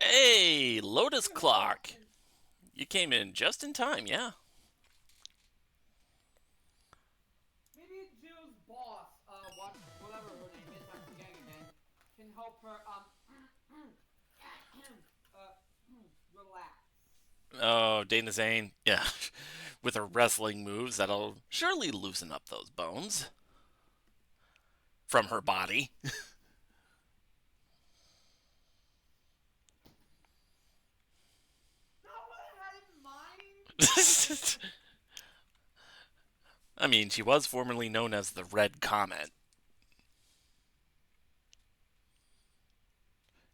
Hey, Lotus Hey, hello. Clock. You came in just in time, yeah. Maybe Jill's boss, whatever her name is, I'm forgetting again, can help her, uh, relax. Oh, Dana Zane, yeah. With her wrestling moves, that'll surely loosen up those bones from her body. Not what I had in mind. I mean, she was formerly known as the Red Comet.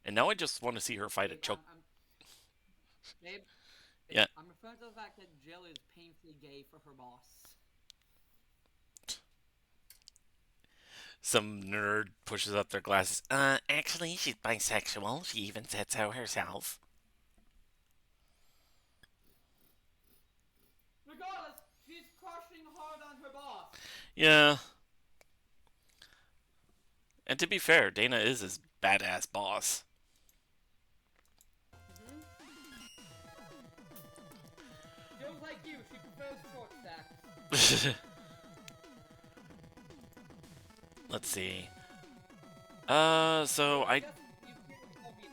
And now I just want to see her fight a Babe, choke. babe, babe, Yeah, I'm referring to the fact that Jill is painfully gay for her boss. some nerd pushes up their glasses. Actually, she's bisexual. She even said so herself. Regardless, she's crushing hard on her boss. Yeah, and to be fair, Dana is his badass boss. Mm-hmm. Jill's like you, she prefers short stacks. Let's see. Though So I I guess you can't really call me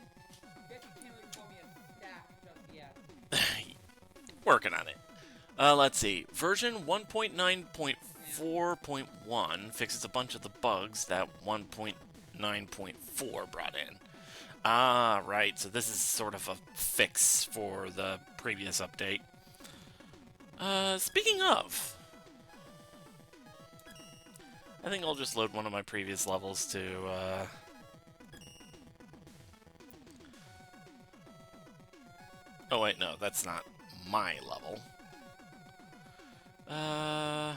I guess you can't really call me a stack just yet. working on it. Let's see. Version Yeah. 1.9.4.1 fixes a bunch of the bugs that 1.9.4 brought in. Ah, right. So this is sort of a fix for the previous update. Speaking of, I think I'll just load one of my previous levels to, Oh, wait, no, that's not my level. Uh...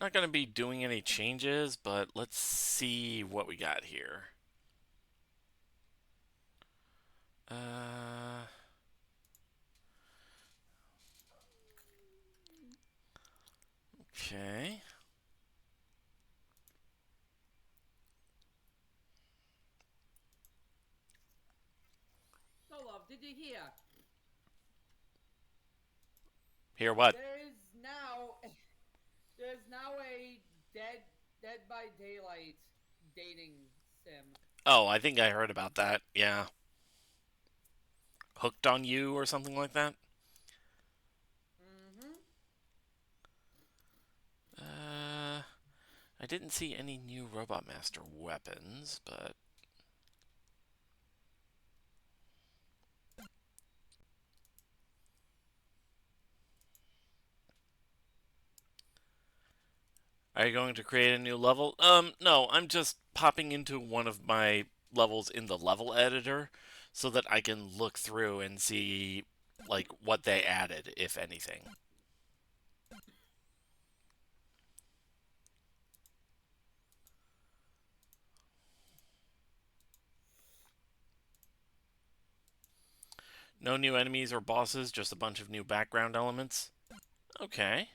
Not going to be doing any changes, but let's see what we got here. Uh... Okay. So love, did you hear? Here, what? There is now there's now a Dead by Daylight dating sim. Oh, I think I heard about that. Yeah. Hooked on You or something like that? Mm-hmm. Uh, I didn't see any new Robot Master weapons, but are you going to create a new level? No, I'm just popping into one of my levels in the level editor so that I can look through and see like what they added, if anything. No new enemies or bosses, just a bunch of new background elements. Okay.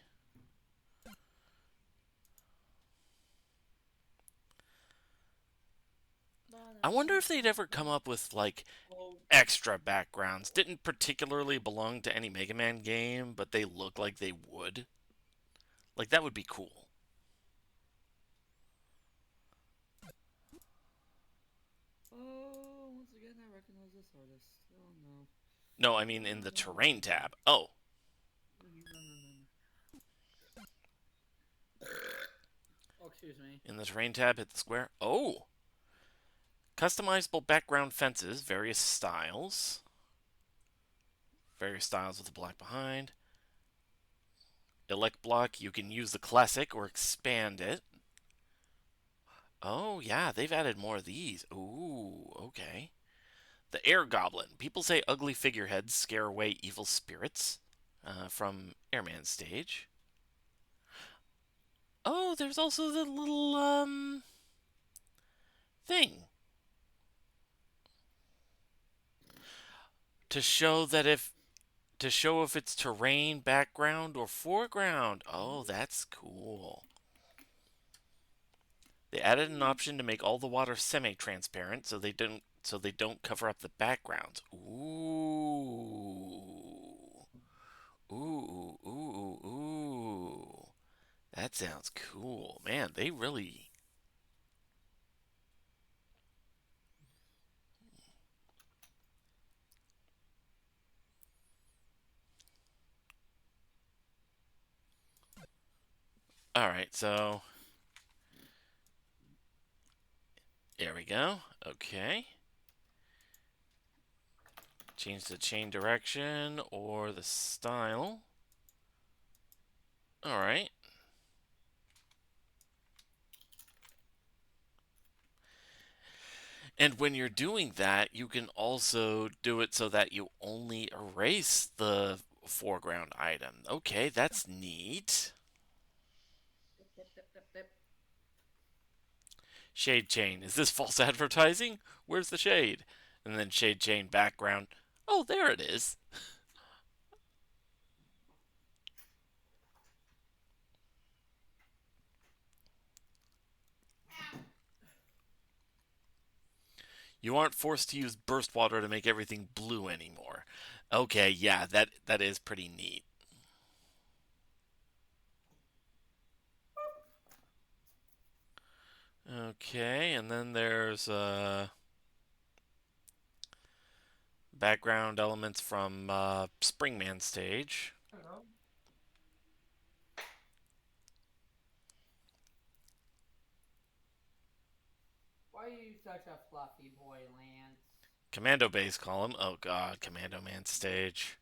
I wonder if they'd ever come up with like Oh, extra backgrounds. Didn't particularly belong to any Mega Man game, but they look like they would. Like that would be cool. oh, once again I recognize this artist. Oh no. No, I mean in Oh the terrain no. tab. Oh, No, no, no, no. Oh, excuse me. in the terrain tab, hit the square. Oh, customizable background fences, various styles with the black behind. Elect block, you can use the classic or expand it. Oh yeah, they've added more of these. Ooh, okay. The Air Goblin. People say ugly figureheads scare away evil spirits from Airman stage. Oh, there's also the little thing to show that if to show if it's terrain, background, or foreground. Oh, that's cool. They added an option to make all the water semi-transparent so they don't cover up the backgrounds. Ooh. Ooh, ooh, ooh. That sounds cool. Man, they really. All right, so there we go. Okay. Change the chain direction or the style. All right. And when you're doing that, you can also do it so that you only erase the foreground item. Okay, that's neat. Dip, dip, dip, dip, dip. Shade chain. Is this false advertising? Where's the shade? And then shade chain background. Oh, there it is. You aren't forced to use burst water to make everything blue anymore. Okay, yeah, that is pretty neat. Okay, and then there's background elements from Springman stage. Hello. Why are you such a fluffy boy, Lance? Commando base column. Oh god, Commando Man stage.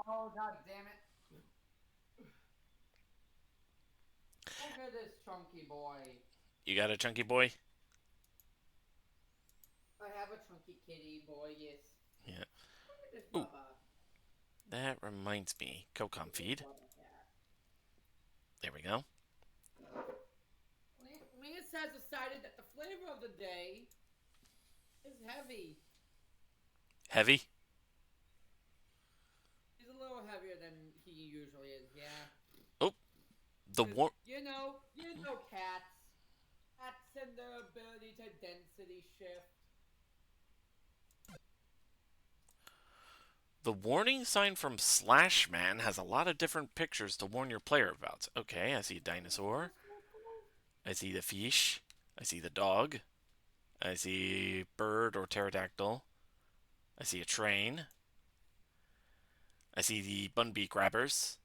Oh, god damn it. Look at this chunky boy. You got a chunky boy? I have a chunky kitty boy, yes. Yeah. Look at this Ooh, Bubba. that reminds me. Cocom Look at this feed. Bubba cat. There we go. Lance has decided that the flavor of the day is heavy. Heavy. He's a little heavier than he usually is, yeah. Oh, the Because, war. you know cats. Cats and their ability to density shift. The warning sign from Slash Man has a lot of different pictures to warn your player about. Okay, I see a dinosaur. I see the fish. I see the dog. I see bird or pterodactyl. I see a train. I see the Bunbee grabbers.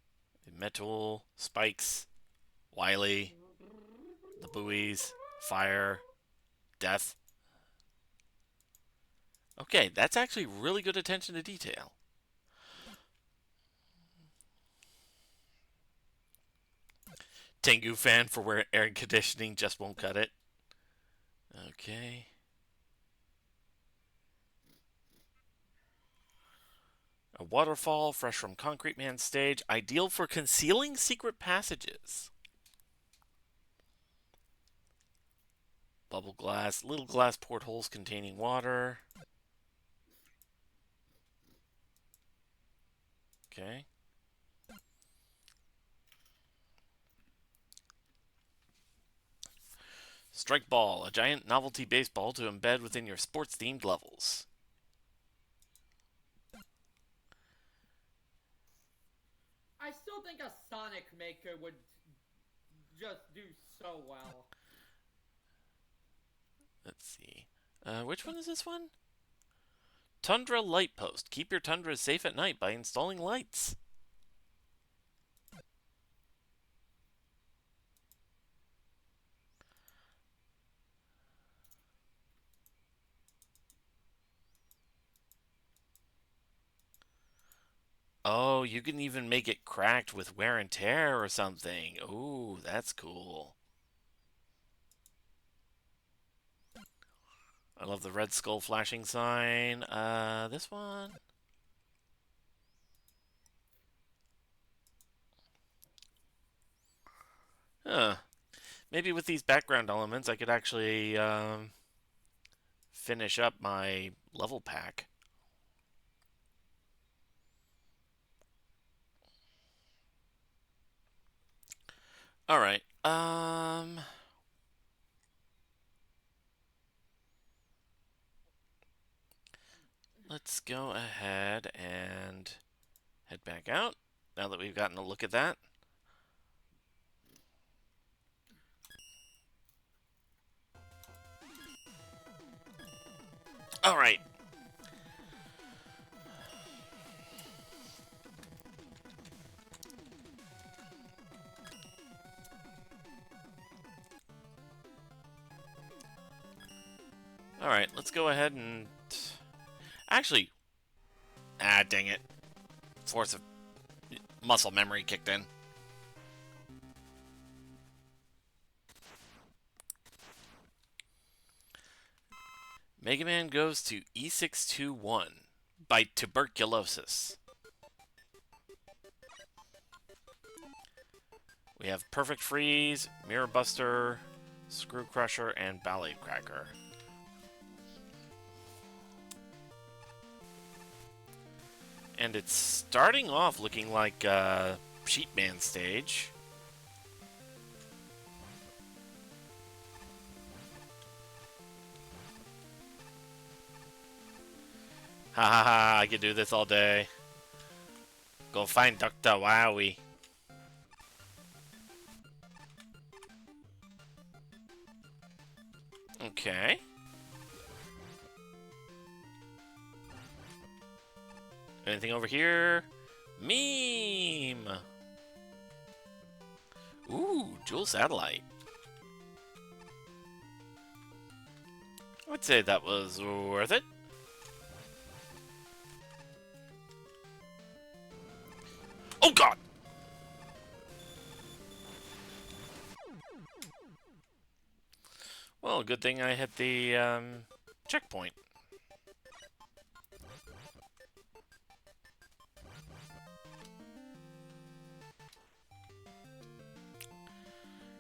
The metal, spikes, Wily, the buoys, fire, death. Okay, that's actually really good attention to detail. Tengu fan for where air conditioning just won't cut it. Okay. A waterfall fresh from Concrete Man stage, ideal for concealing secret passages. Bubble glass, little glass portholes containing water. Okay. Strike ball, a giant novelty baseball to embed within your sports themed levels. I still think a Sonic Maker would just do so well. Let's see. Which one is this one? Tundra Light Post. Keep your Tundras safe at night by installing lights. Oh, you can even make it cracked with wear and tear or something. Ooh, that's cool. I love the red skull flashing sign. This one. Huh. Maybe with these background elements, I could actually finish up my level pack. All right. Let's go ahead and head back out now that we've gotten a look at that. All right. All right. Let's go ahead and actually. Ah, dang it. Force of muscle memory kicked in. Megaman goes to E621 by tuberculosis. We have Perfect Freeze, Mirror Buster, Screw Crusher, and Ballet Cracker. And it's starting off looking like a Sheepman stage. Ha ha ha, I could do this all day. Go find Dr. Wowie. Okay. Anything over here? Meme! Ooh, Jewel Satellite. I would say that was worth it. Oh god! Well, good thing I hit the checkpoint.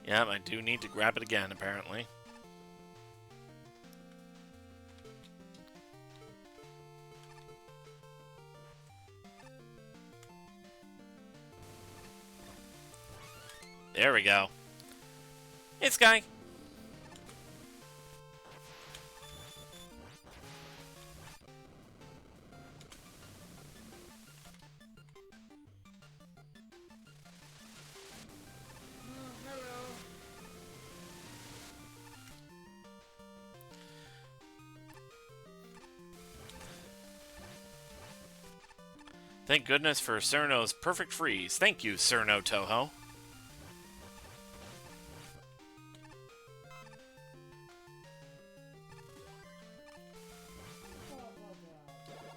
Yeah, I do need to grab it again, apparently. There we go. Hey, Sky. Hello. Thank goodness for Cerno's perfect freeze. Thank you, Cerno Toho. Oh my god.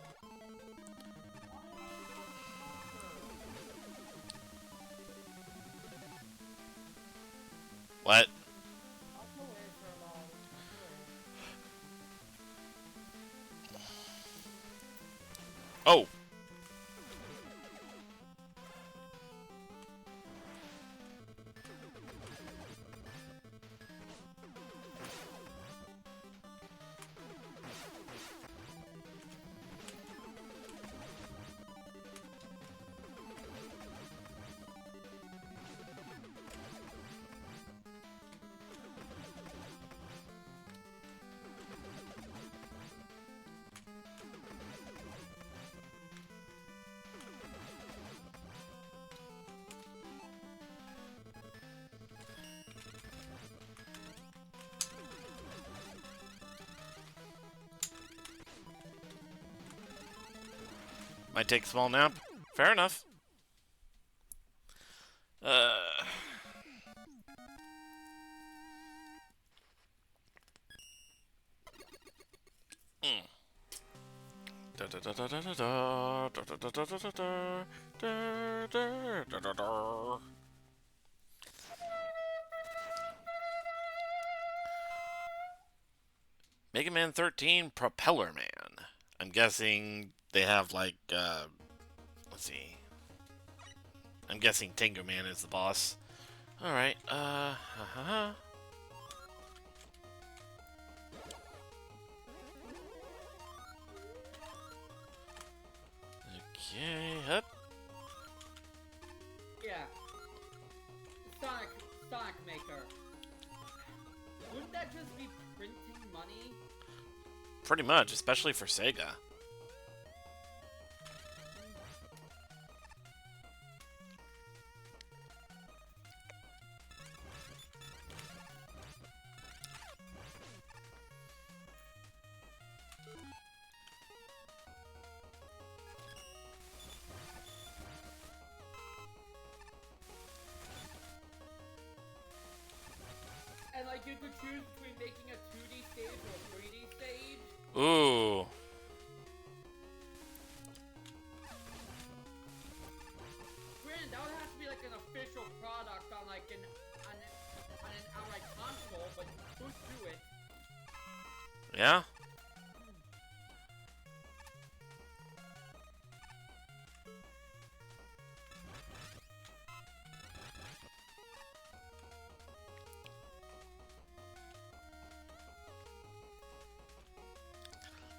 Why am I such a talker? What? Walk away for a while. Walk away. Oh, might take a small nap. Fair enough. Uh. Mm. Mega Man 13 Propeller Man. I'm guessing they have like let's see. I'm guessing Tango Man is the boss. Alright, Okay, up. Yeah. Sonic, just be printing money? Pretty much, especially for Sega. And like you could choose between making a 2D stage or a 3D stage. Ooh. Granted, that would have to be like an official product on like an outright console, but you could do it. Yeah?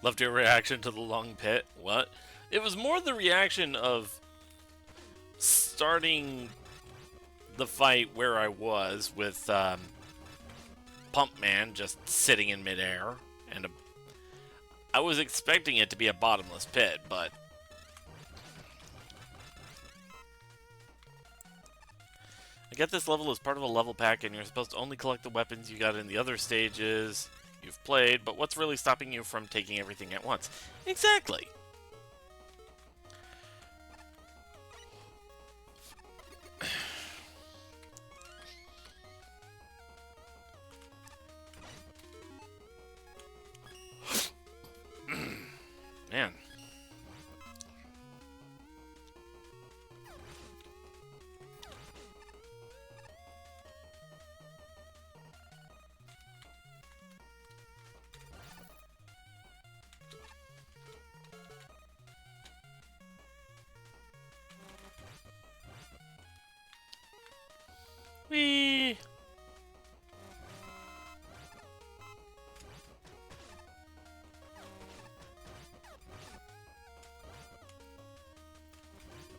Loved your reaction to the long pit. What? It was more the reaction of starting the fight where I was with Pump Man just sitting in midair, and I was expecting it to be a bottomless pit, but I get this level as part of a level pack, and you're supposed to only collect the weapons you got in the other stages you've played, but what's really stopping you from taking everything at once? Exactly! Man. Whee!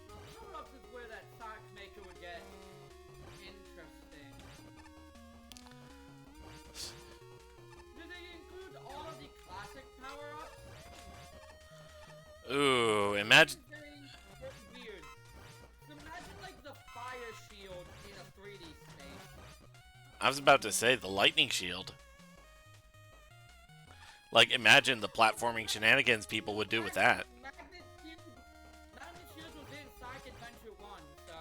Coming up is where that Sonic Maker would get interesting. Do they include all of the classic power-ups? Ooh, imagine. Very weird. So imagine like the fire shield in a 3D space. I was about to say the lightning shield. Like, imagine the platforming shenanigans people would do with that. Magnet Shield was in Sonic Adventure 1, so...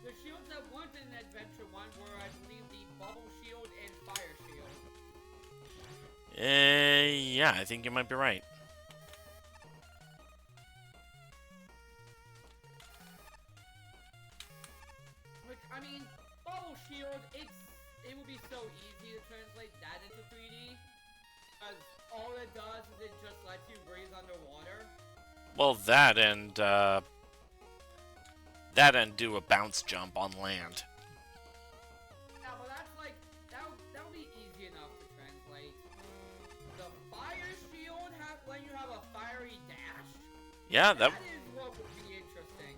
The shields that weren't in Adventure 1 were, I believe, the Bubble Shield and Fire Shield. Yeah, I think you might be right. Which, I mean, Bubble Shield, it would be so easy to translate that into 3D. Because all it does is it just lets you breathe underwater. Well, that and do a bounce jump on land. Yeah, but that's like, that'll be easy enough to translate. The Fire Shield, when you have a fiery dash, Yeah, that is what would be interesting.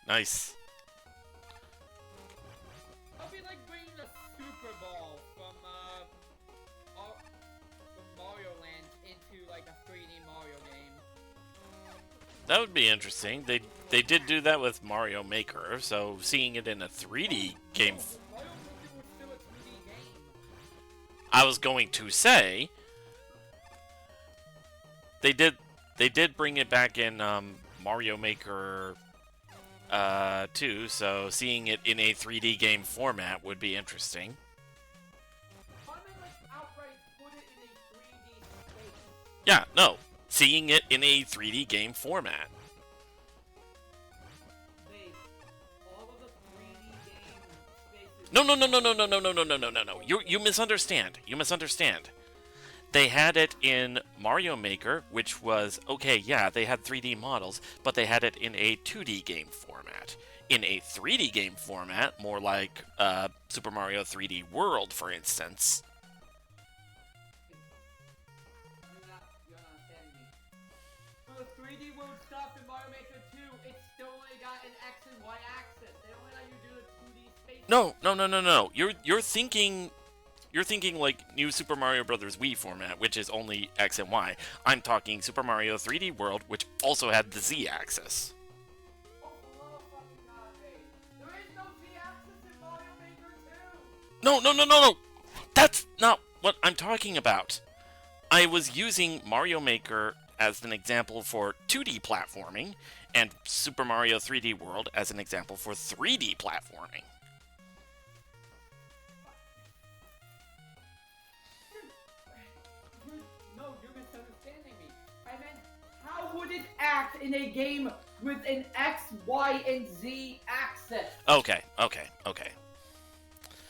Nice. It'll be like bringing the Super Ball from Mario Land into like a 3D Mario game. That would be interesting. They did do that with Mario Maker, so seeing it in a 3D game. Mario Maker was still a 2D game. I was going to say they did bring it back in Mario Maker 2, so seeing it in a 3D game format would be interesting. I mean, like outright put it in a 3D space. Yeah, no, seeing it in a 3D game format. Wait, all of the 3D game spaces. No. You misunderstand. You misunderstand. They had it in Mario Maker, which was okay, yeah, they had 3D models, but they had it in a 2D game format. In a 3D game format, more like Super Mario 3D World, for instance. You're not understanding me. For the 3D World stuff in Mario Maker 2, it's still only got an X and Y axis. They only let you do the 2D space. No, no, no, no, no. You're thinking like new Super Mario Bros. Wii format, which is only X and Y. I'm talking Super Mario 3D World, which also had the Z axis. Oh, for the fucking god, Dave. There is no Z axis in Mario Maker 2. No, no, no, no, no. That's not what I'm talking about. I was using Mario Maker as an example for 2D platforming, and Super Mario 3D World as an example for 3D platforming. No, you're misunderstanding me. I meant, how would it act in a game with an X, Y, and Z axis? Okay, okay, okay.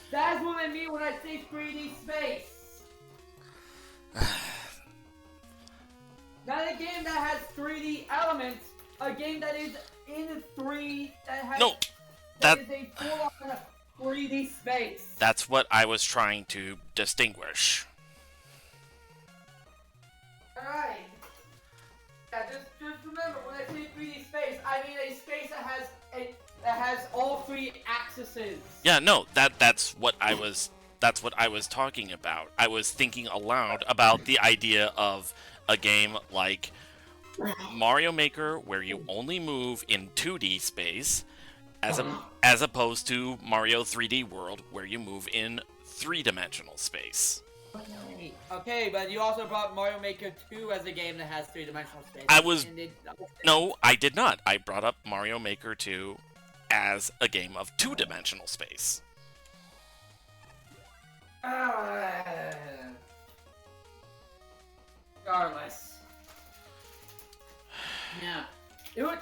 That's what I mean when I say 3D space. Not a game that has 3D elements, a game that is in 3, that has No, that that is a full-on 3D space. that's what I was trying to distinguish. Alright. Yeah, just remember when I say 3D space, I mean a space that has all 3 axes. Yeah, no, that's what I was talking about. I was thinking aloud about the idea of a game like Mario Maker where you only move in 2D space as opposed to Mario 3D World where you move in 3-dimensional space. Okay, but you also brought Mario Maker 2 as a game that has 3-dimensional space. No, I did not. I brought up Mario Maker 2 as a game of 2-dimensional space. Regardless. Yeah. It would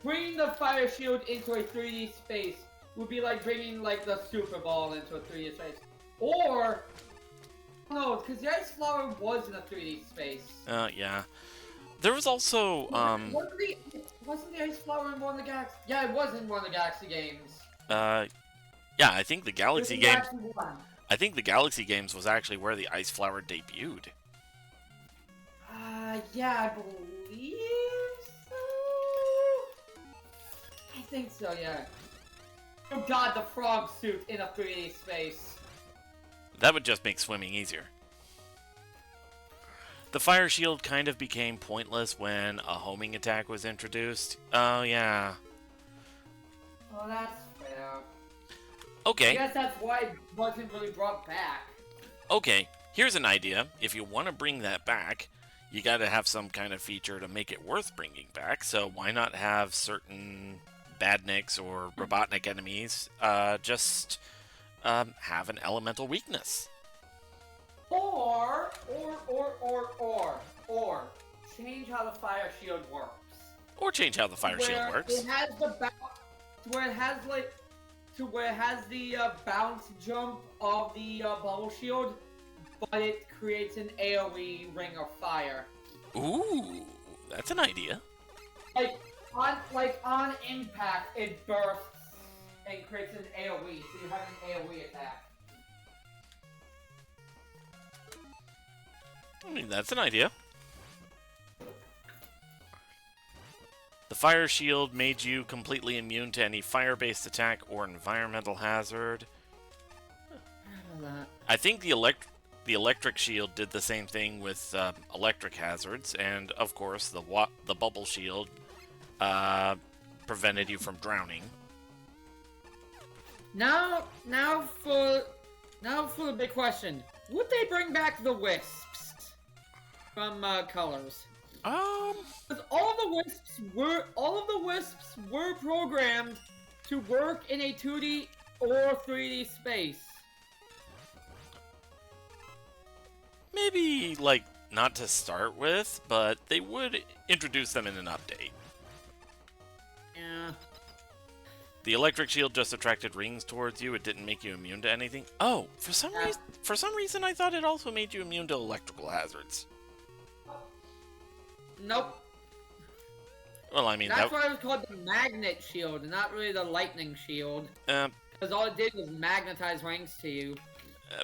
bringing the fire shield into a 3D space would be like bringing like the Super Ball into a 3D space. Or no, because the ice flower was in a 3D space. Yeah. There was also Wasn't the ice flower in one of the Galaxy? Yeah, it was in one of the Galaxy games. yeah, I think the Galaxy It was in games. Galaxy 1. I think the Galaxy games was actually where the Ice Flower debuted. Yeah, I believe so. I think so, yeah. Oh god, the frog suit in a 3D space. That would just make swimming easier. The fire shield kind of became pointless when a homing attack was introduced. Oh, yeah. Oh, that's fair. Okay. I guess that's why it wasn't really brought back. Okay, here's an idea. If you want to bring that back, you gotta have some kind of feature to make it worth bringing back, so why not have certain badniks or robotnik enemies just have an elemental weakness? Or change how the fire shield works. Or change how the fire shield works. It has the where it has the bounce jump of the bubble shield, but it creates an AoE ring of fire. Ooh, that's an idea. Like on impact, it bursts and creates an AoE, so you have an AoE attack. I mean, that's an idea. The fire shield made you completely immune to any fire-based attack or environmental hazard. I think the electric shield did the same thing with electric hazards, and of course the bubble shield prevented you from drowning. Now for the big question: would they bring back the wisps from Colors? Because all of the wisps were programmed to work in a 2D or 3D space. Maybe, like, not to start with, but they would introduce them in an update. Yeah. The electric shield just attracted rings towards you. It didn't make you immune to anything. Oh, for some reason, I thought it also made you immune to electrical hazards. Nope. Well, I mean, that's why it was called the magnet shield, and not really the lightning shield. Because all it did was magnetize rings to you.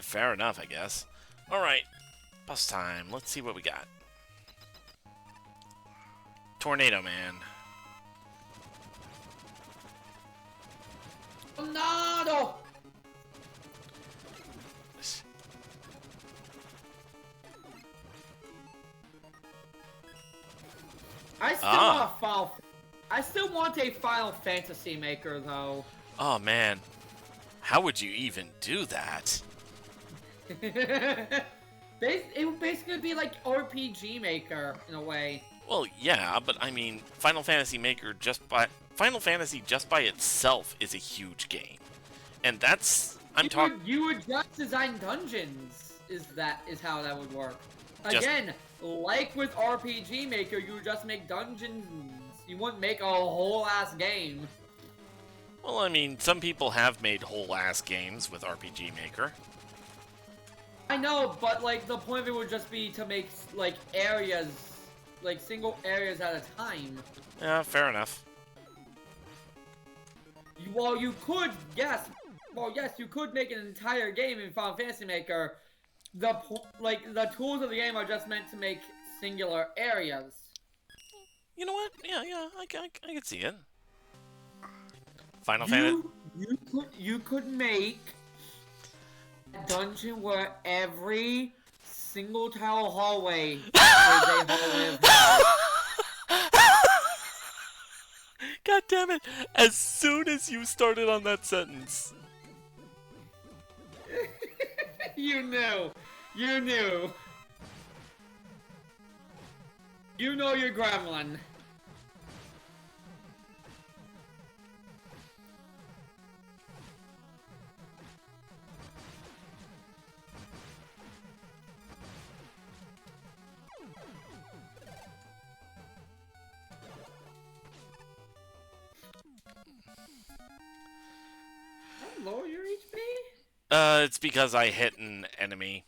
Fair enough, I guess. All right, boss time. Let's see what we got. Tornado Man. Tornado! I still want a Final Fantasy maker, though. Oh man, how would you even do that? It would basically be like RPG Maker in a way. Well, yeah, but I mean, Final Fantasy just by itself is a huge game, and that's You would just design dungeons. Is how that would work? Again, like with RPG Maker, you would just make dungeons. You wouldn't make a whole ass game. Well, I mean, some people have made whole ass games with RPG Maker. I know, but like the point of it would just be to make like areas, like single areas at a time. Yeah, fair enough. You could, yes. Well, yes, you could make an entire game in Final Fantasy Maker. The tools of the game are just meant to make singular areas. You know what? Yeah, I can see it. Final Fantasy. You could make a dungeon where every single tile hallway is a hallway of hell. God damn it! As soon as you started on that sentence. You knew. You knew. You know your gremlin. Lower your HP? It's because I hit an enemy.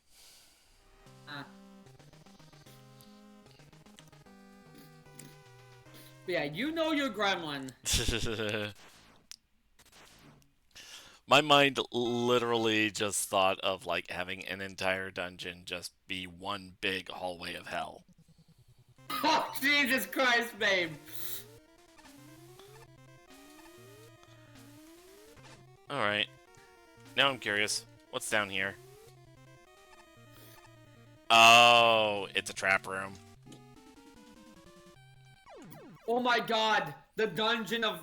Yeah, you know your gremlin. My mind literally just thought of, like, having an entire dungeon just be one big hallway of hell. Oh, Jesus Christ, babe! Alright. Now I'm curious. What's down here? Oh, it's a trap room. Oh my god! The dungeon of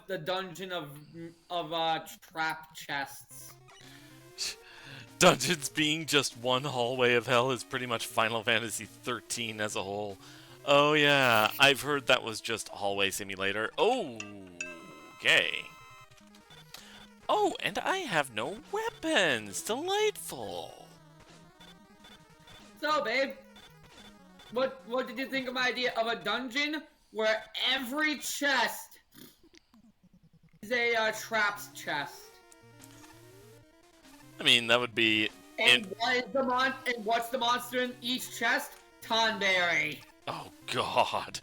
trap chests. Dungeons being just one hallway of hell is pretty much Final Fantasy 13 as a whole. Oh yeah, I've heard that was just Hallway Simulator. Oh, okay. Oh, and I have no weapons. Delightful. So, babe, what did you think of my idea of a dungeon where every chest is a traps chest? I mean, that would be. And what's the monster in each chest? Tonberry. Oh God.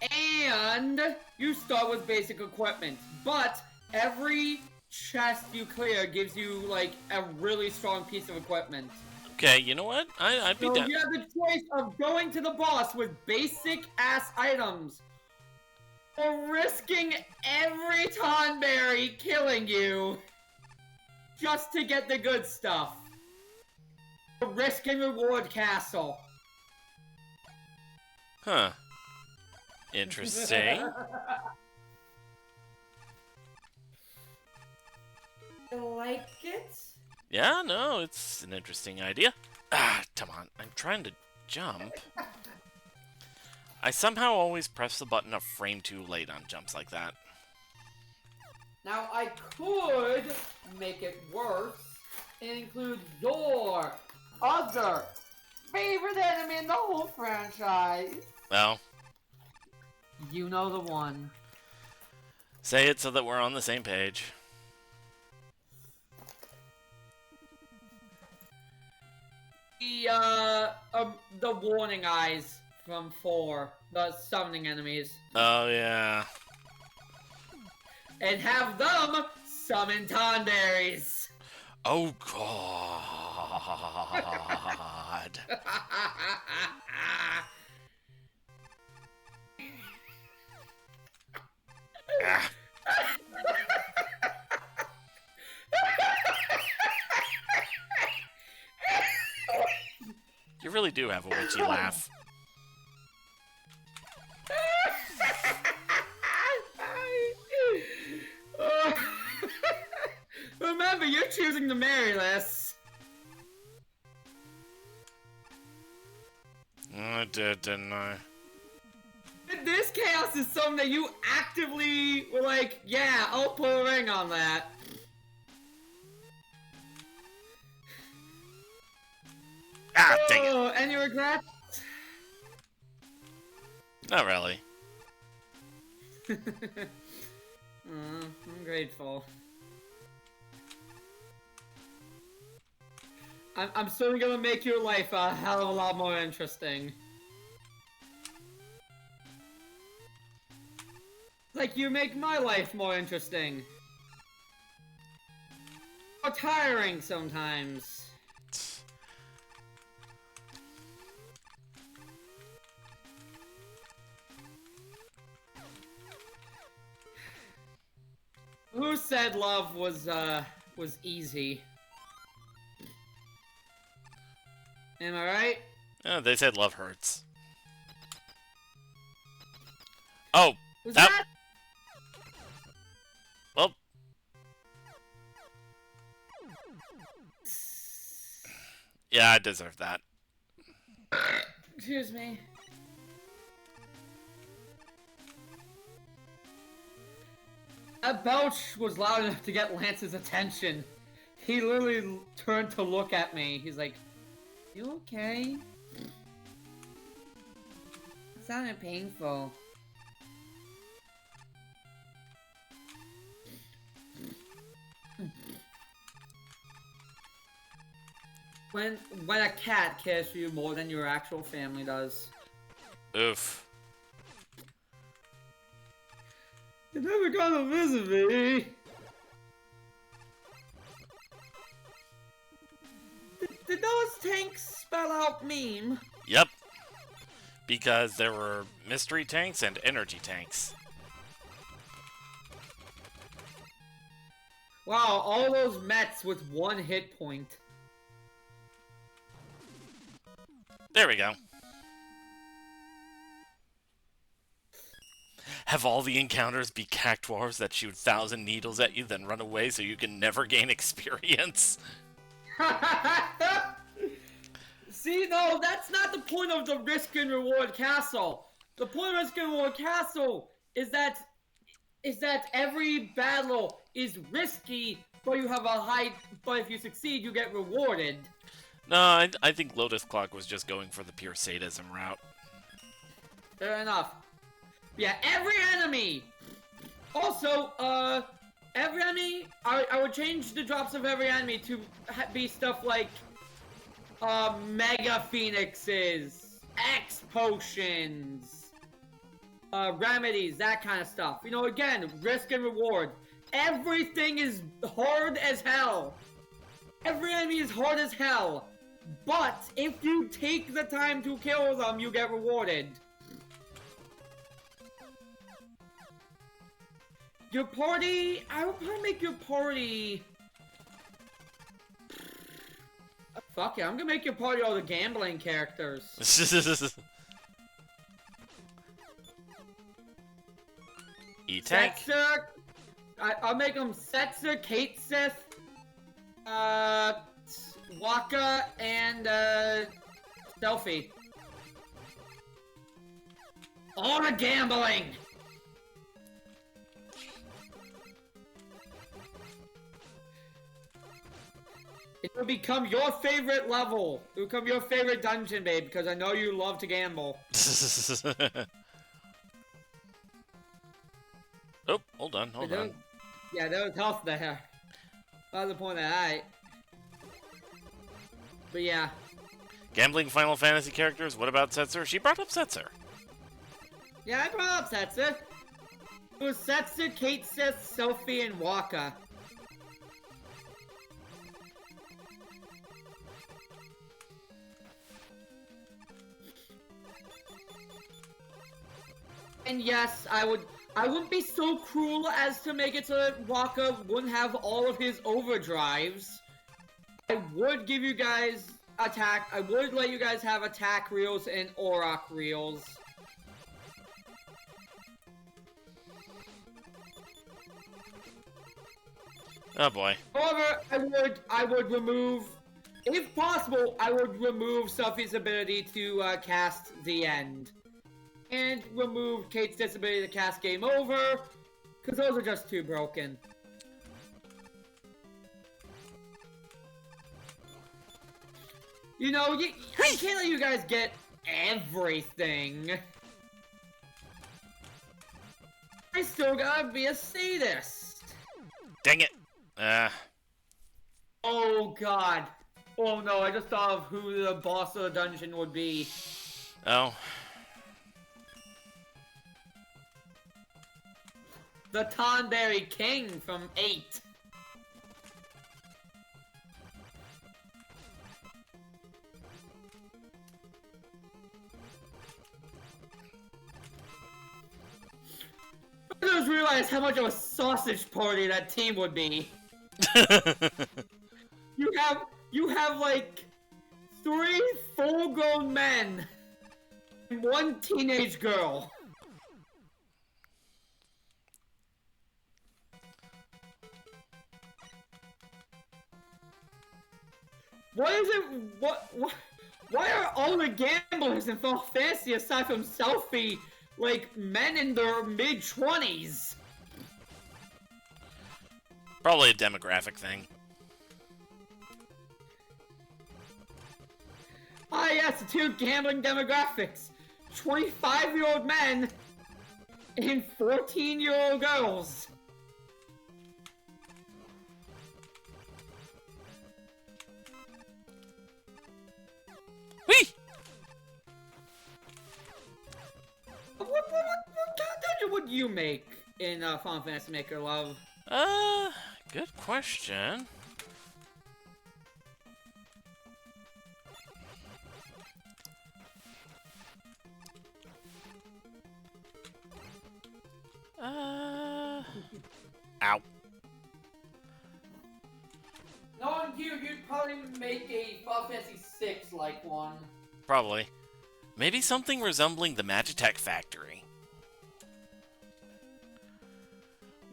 And you start with basic equipment, but every chest you clear gives you like a really strong piece of equipment. Okay, you know what? I'd be down. You have the choice of going to the boss with basic ass items, or risking every Tonberry killing you just to get the good stuff. The risk and reward castle. Huh. Interesting. You like it? Yeah, no, it's an interesting idea. Ah, come on. I'm trying to jump. I somehow always press the button a frame too late on jumps like that. Now, I could make it worse and include your other favorite enemy in the whole franchise. Well, You know the one. say it so that we're on the same page. The warning eyes from 4, the summoning enemies. Oh, yeah. And have them summon Tonberries. Oh, God. Ah. You really do have a witchy laugh. Remember, you're choosing to marry this. I did, didn't I? This chaos is something that you actively were like, yeah, I'll put a ring on that. Ah, dang it. Any regrets? Not really. I'm grateful. I'm certainly gonna make your life a hell of a lot more interesting. Like you make my life more interesting. Or tiring sometimes. Who said love was easy? Am I right? Oh, they said love hurts. Oh, Was that... that? Well... Yeah, I deserve that. Excuse me. That belch was loud enough to get Lance's attention. He literally turned to look at me. He's like, "You okay?" It sounded painful. When a cat cares for you more than your actual family does. Oof. You never gonna visit me. Did those tanks spell out meme? Yep. Because there were mystery tanks and energy tanks. Wow, all those Mets with 1 hit point. There we go. Have all the encounters be cactuars that shoot 1,000 needles at you, then run away so you can never gain experience? See, no, that's not the point of the Risk and Reward Castle. The point of Risk and Reward Castle is that every battle is risky, but you have a high. But if you succeed, you get rewarded. No, I think Lotus Clock was just going for the pure sadism route. Fair enough. Yeah, every enemy. Also, every enemy. I would change the drops of every enemy to be stuff like, Mega Phoenixes, X Potions, remedies, that kind of stuff. You know, again, risk and reward. Everything is hard as hell. Every enemy is hard as hell. But if you take the time to kill them, you get rewarded. Your party, I would probably make your party... Fuck it, I'm gonna make your party all the gambling characters. E-Tank? Setzer, I'll make them Setzer, Kate Sith, Waka, and, Selfie. All the gambling! will become your favorite level. It will become your favorite dungeon, babe, because I know you love to gamble. Oh, hold on. Yeah, there was health there. That was the point of that. But yeah. Gambling Final Fantasy characters? What about Setzer? She brought up Setzer. Yeah, I brought up Setzer. It was Setzer, Kate Sith, Sophie, and Waka. And yes, I wouldn't be so cruel as to make it so that Waka wouldn't have all of his overdrives. I would give you guys attack. I would let you guys have attack reels and Auroch reels. Oh boy. However, I would remove, if possible, I would remove Sophie's ability to cast the end. And remove Kate's disability to cast game over, because those are just too broken. You know, I can't let you guys get everything. I still gotta be a sadist. Dang it. Oh god. Oh no, I just thought of who the boss of the dungeon would be. Oh. The Tonberry King from 8. I just realized how much of a sausage party that team would be. You have like 3 full-grown men and 1 teenage girl. What is it? Why are all the gamblers in Final Fantasy, aside from Selphie, like men in their mid-20s? Probably a demographic thing. Ah yes, the 2 gambling demographics. 25-year-old men and 14-year-old girls. Whee! What kind of dungeon would you make in Final Fantasy Maker Love? Good question. Ow. Knowing you'd probably make a Final Fantasy 6 like one. Probably. Maybe something resembling the Magitech Factory.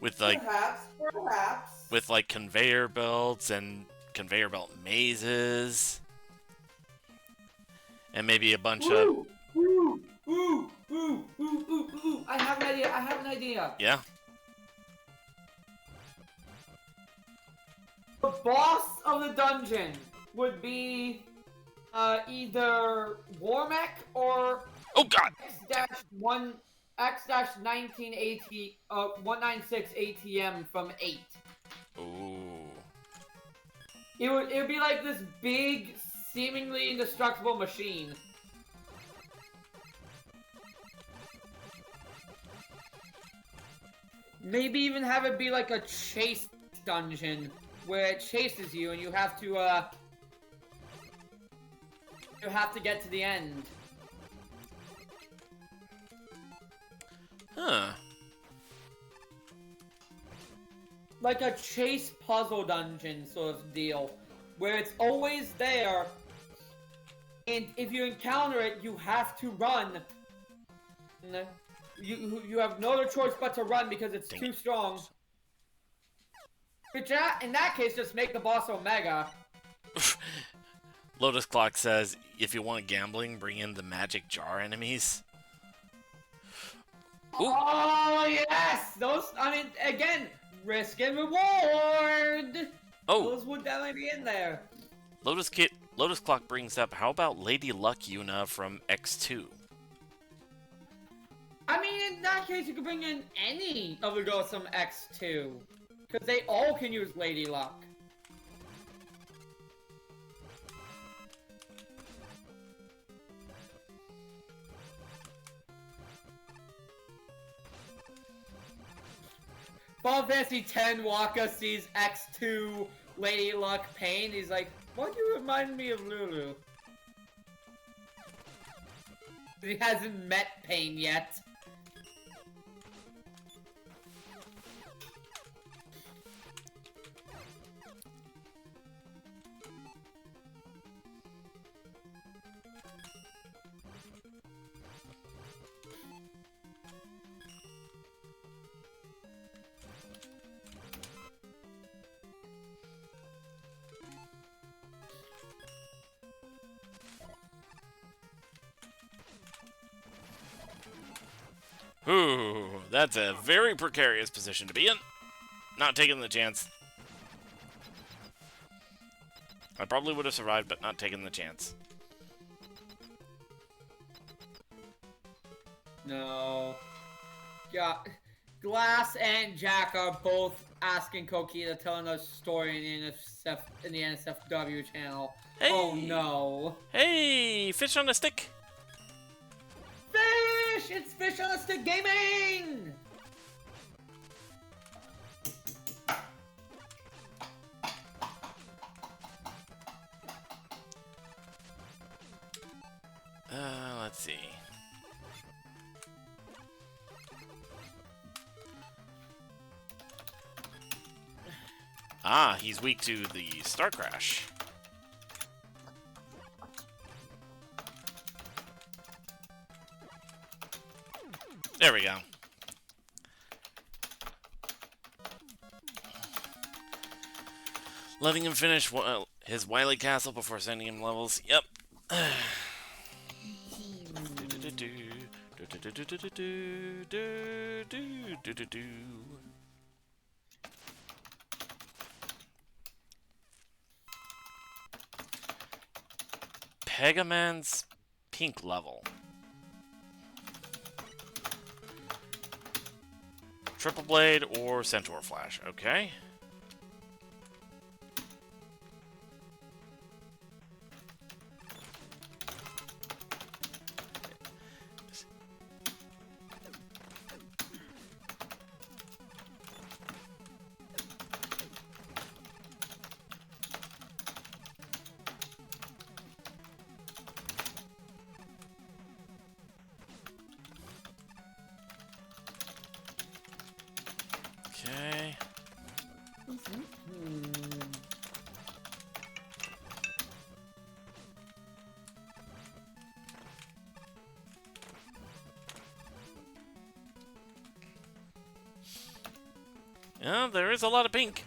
With like Perhaps. with like conveyor belts and conveyor belt mazes. And maybe a bunch of Ooh! I have an idea. Yeah. The boss of the dungeon would be either Warmech or Oh god. X-19 196 ATM from 8. Ooh. It would be like this big, seemingly indestructible machine. Maybe even have it be like a chase dungeon where it chases you and you have to get to the end. Huh. Like a chase puzzle dungeon sort of deal, where it's always there, and if you encounter it, you have to run. You have no other choice but to run because it's too strong. But in that case, just make the boss Omega. Lotus Clock says, if you want gambling, bring in the magic jar enemies. Ooh. Oh, yes! Those, I mean, again, risk and reward! Oh. Those would definitely be in there. Lotus Clock brings up, how about Lady Luck Yuna from X2? I mean, in that case, you could bring in any of the girls from X2. Because they all can use Lady Luck. Final Fantasy X Waka sees X2 Lady Luck Pain. He's like, why do you remind me of Lulu? He hasn't met Pain yet. Ooh, that's a very precarious position to be in. Not taking the chance. I probably would have survived, but not taking the chance. No. Yeah. Glass and Jack are both asking Koki to tell another story in the NSFW channel. Hey! Oh no. Hey! Fish on a stick! Fish! It's Fish on a Stick Gaming! Let's see. Ah, he's weak to the Star Crash. There we go. Letting him finish his Wily Castle before sending him levels. Yep. Megaman's pink level. Triple Blade or Centaur Flash. Okay. Okay. Yeah, there is a lot of pink.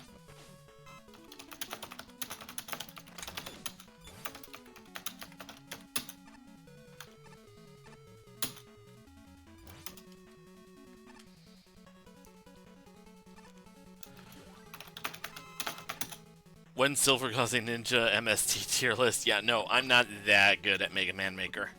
When Silver causing Ninja MST tier list? Yeah, no, I'm not that good at Mega Man Maker.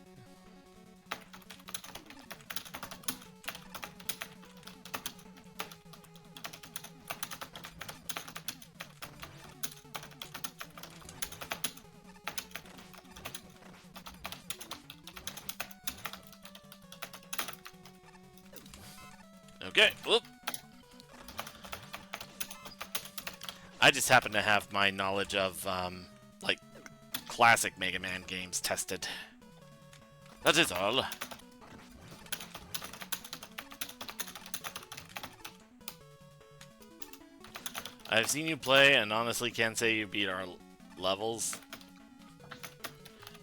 Okay, whoop. I just happen to have my knowledge of, like, classic Mega Man games tested. That is all. I've seen you play and honestly can't say you beat our levels.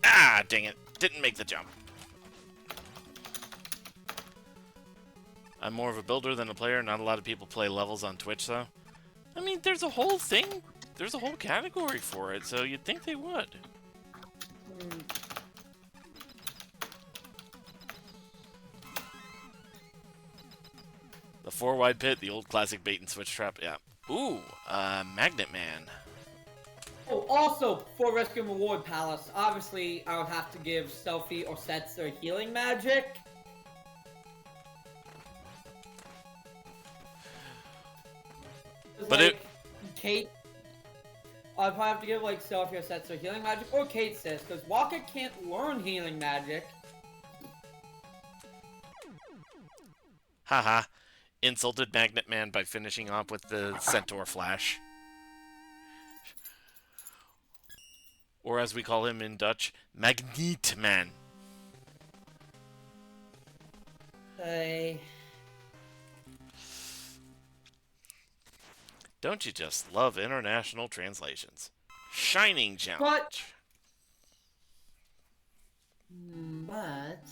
Ah, dang it. Didn't make the jump. I'm more of a builder than a player. Not a lot of people play levels on Twitch, though. I mean, there's a whole thing. There's a whole category for it, so you'd think they would. The 4-wide pit, the old classic bait and switch trap, yeah. Ooh, Magnet Man. Oh, also, for Rescue and Reward Palace, obviously, I would have to give Selfie or Setzer healing magic. But Like, Kate... I'd probably have to give, like, Selfie or Setzer healing magic, or Kate says, because Waka can't learn healing magic. Haha. Insulted Magnet Man by finishing off with the Centaur Flash. Or as we call him in Dutch, Magneetman. Hey. Don't you just love international translations? Shining challenge. But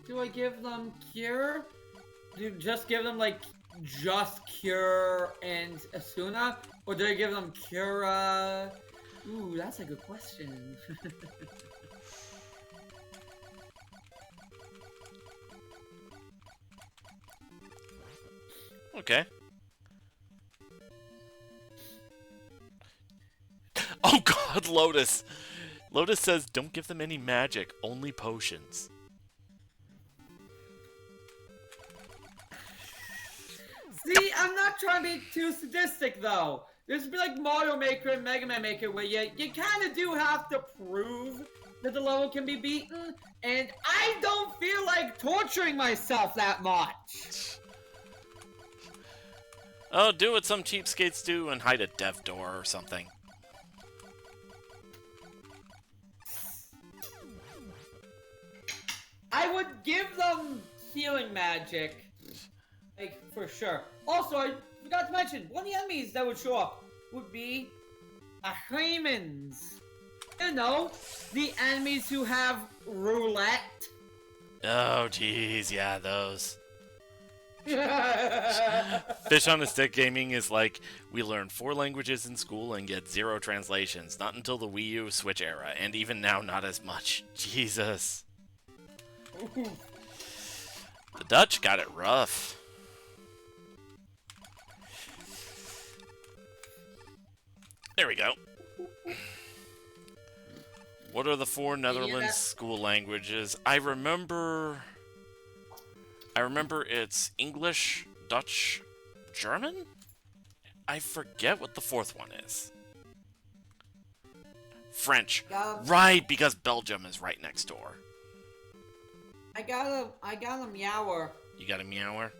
do I give them Cure? Do you just give them like just Cure and Asuna? Or do I give them Cura? Ooh, that's a good question. Okay. Oh god, Lotus! Lotus says don't give them any magic, only potions. See, I'm not trying to be too sadistic though. This would be like Mario Maker and Mega Man Maker where you kind of do have to prove that the level can be beaten, and I don't feel like torturing myself that much. Oh, do what some cheapskates do and hide a dev door or something. I would give them healing magic. Like, for sure. Also, I forgot to mention, one of the enemies that would show up would be Ahrimans. You know, the enemies who have roulette. Oh, jeez, yeah, those. Fish on a Stick Gaming is like, we learn 4 languages in school and get 0 translations. Not until the Wii U Switch era, and even now not as much. Jesus. The Dutch got it rough. There we go. What are the 4 Netherlands school languages? I remember it's English, Dutch, German? I forget what the 4th one is. French. Right, because Belgium is right next door. I got a meower. You got a meower?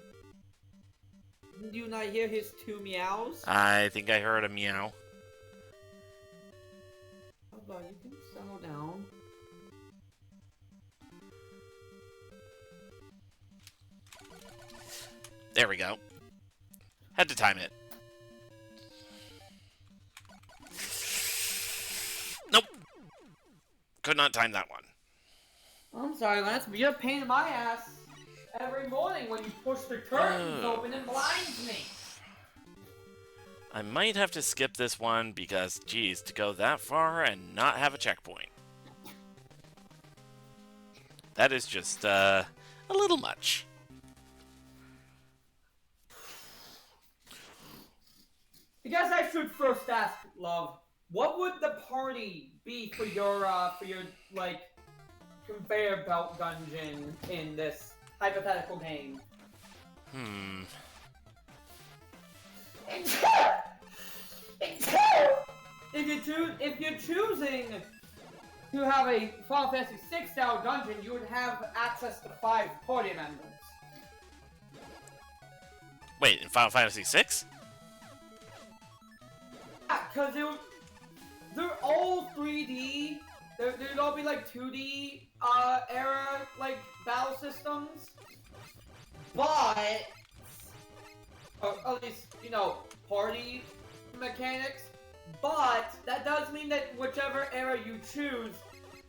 Do you not hear his 2 meows? I think I heard a meow. Hold on, you can settle down. There we go. Had to time it. Nope. Could not time that one. I'm sorry, Lance, but you're a pain in my ass every morning when you push the curtains open and blinds me. I might have to skip this one because, geez, to go that far and not have a checkpoint. That is just, a little much. I guess I should first ask, Love, what would the party be for your like, conveyor belt dungeon in this hypothetical game? If you're choosing to have a Final Fantasy VI style dungeon, you would have access to 5 party members. Wait, in Final Fantasy VI? Yeah, because they're all 3D. They'd all be like 2D era like battle systems, but at least party mechanics. But that does mean that whichever era you choose,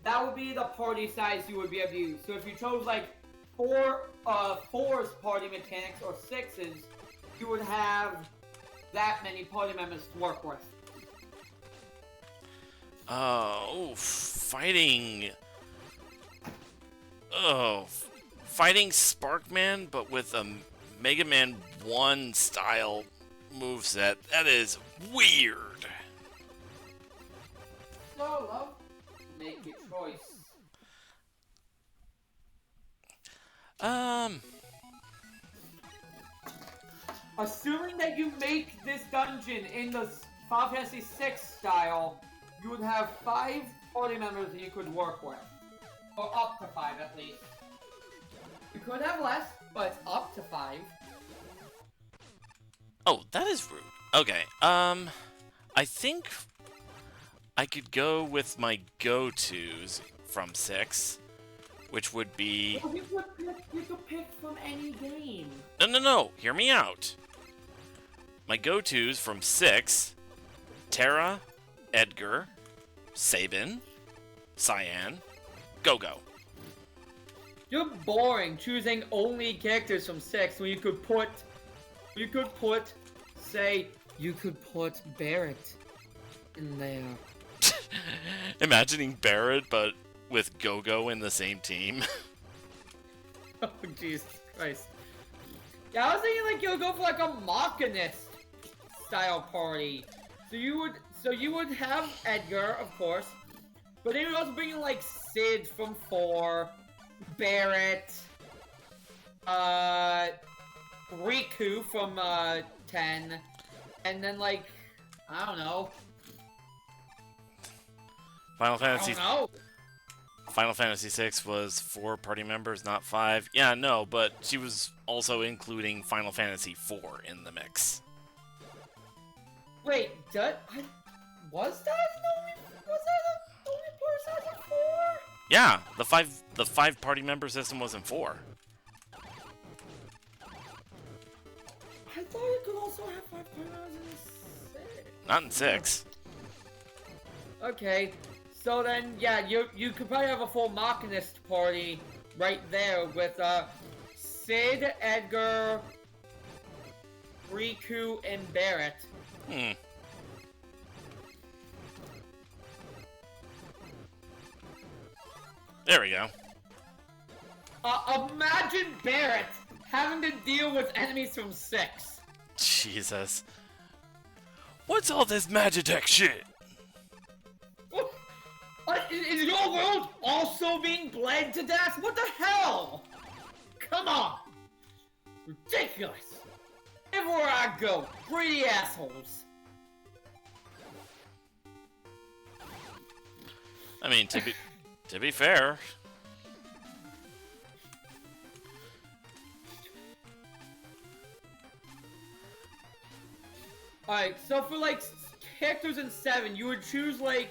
that would be the party size you would be able to use. So if you chose like 4's party mechanics or 6's, you would have that many party members to work with. Oh, fighting. Oh, fighting Sparkman, but with a Mega Man 1 style moveset. That is weird. so, love. Make your choice. Assuming that you make this dungeon in the Final Fantasy VI style, you would have 5 party members that you could work with. Or up to 5 at least. You could have less, but it's up to 5. Oh, that is rude. Okay, I think I could go with my go-tos from 6, which would be... Well, you could pick from any game. No, hear me out. My go-tos from 6, Terra, Edgar, Sabin, Cyan, Go-Go. You're boring choosing only characters from 6 when you could put, say, you could put Barrett in there. Imagining Barrett, but with Go-Go in the same team. Oh, Jesus Christ. Yeah, I was thinking like you'll go for like a Machinist style party. So you would have Edgar, of course, but then you would also bring in like Sid from 4, Barrett, Riku from 10, and then like I don't know. Final I Fantasy don't know. Final Fantasy VI was 4 party members, not 5. Yeah, no, but she was also including Final Fantasy IV in the mix. Wait, was that the only person in 4? Yeah, the five party member system was in 4. I thought you could also have 5 partners in 6. Not in 6. Okay, so then, yeah, you could probably have a full Machinist party right there with, Sid, Edgar, Riku, and Barrett. There we go. Imagine Barrett having to deal with enemies from 6. Jesus. What's all this Magitech shit? What? Is your world also being bled to death? What the hell? Come on! Ridiculous! Everywhere I go, greedy assholes. I mean, to be fair. Alright, so for like characters in 7, you would choose like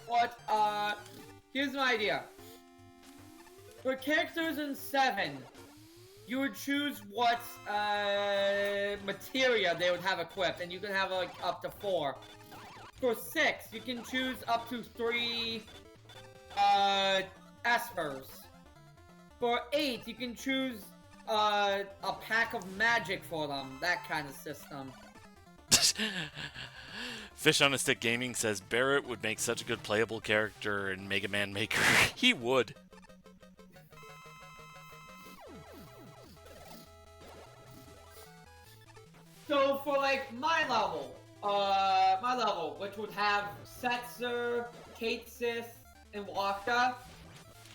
what here's my idea. For characters in 7, you would choose what materia they would have equipped, and you can have like up to 4. For 6, you can choose up to 3 espers. For 8, you can choose a pack of magic for them, that kind of system. Fish on a Stick Gaming says Barrett would make such a good playable character in Megaman Maker. He would. So for like my level, which would have Setzer, Kate Sith, and Waka,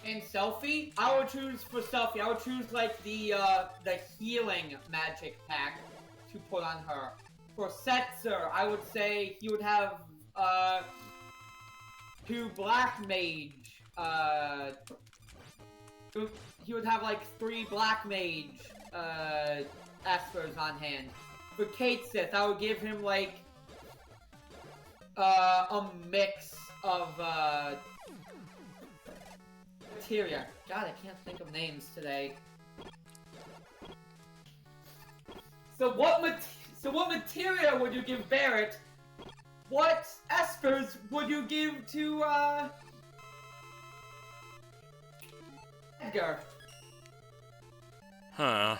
and Selfie, I would choose for Selfie. I would choose like the healing magic pack to put on her. For Setzer, I would say he would have 2 Black Mage. He would have like 3 Black Mage espers on hand. For Kate Sith, I would give him like a mix of materia. God, I can't think of names today. So what materia would you give Barrett? What espers would you give to Edgar? Huh.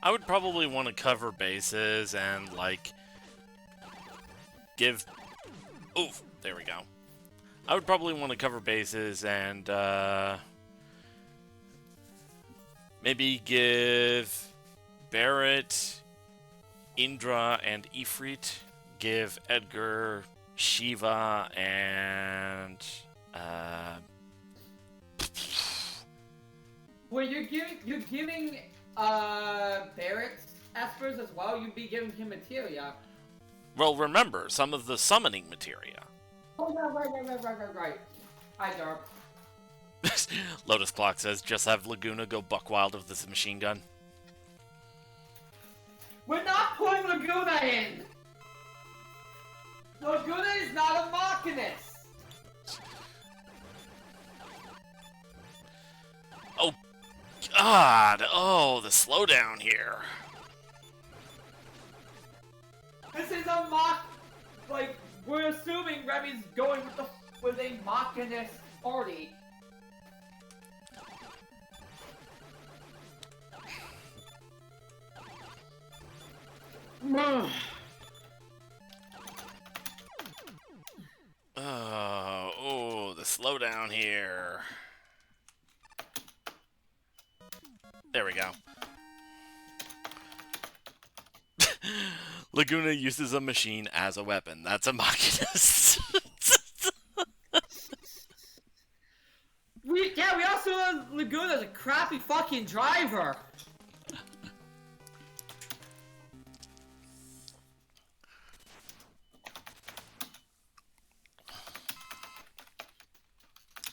I would probably want to cover bases and, like, give... Oof, there we go. I would probably want to cover bases and maybe give Barrett, Indra, and Ifrit. Give Edgar, Shiva, and Well, you're giving Barrett espers as well. You'd be giving him materia. well, remember some of the summoning materia. Oh yeah, right. Hi, Dark. Lotus Clock says, just have Laguna go buck wild with this machine gun. We're not putting Laguna in! Laguna is not a Machinist! Oh, God! Oh, the slowdown here. This is a like, we're assuming Remy's going with a Machinist party. Oh, the slowdown here. There we go. Laguna uses a machine as a weapon. That's a machinist. We also have Laguna as a crappy fucking driver.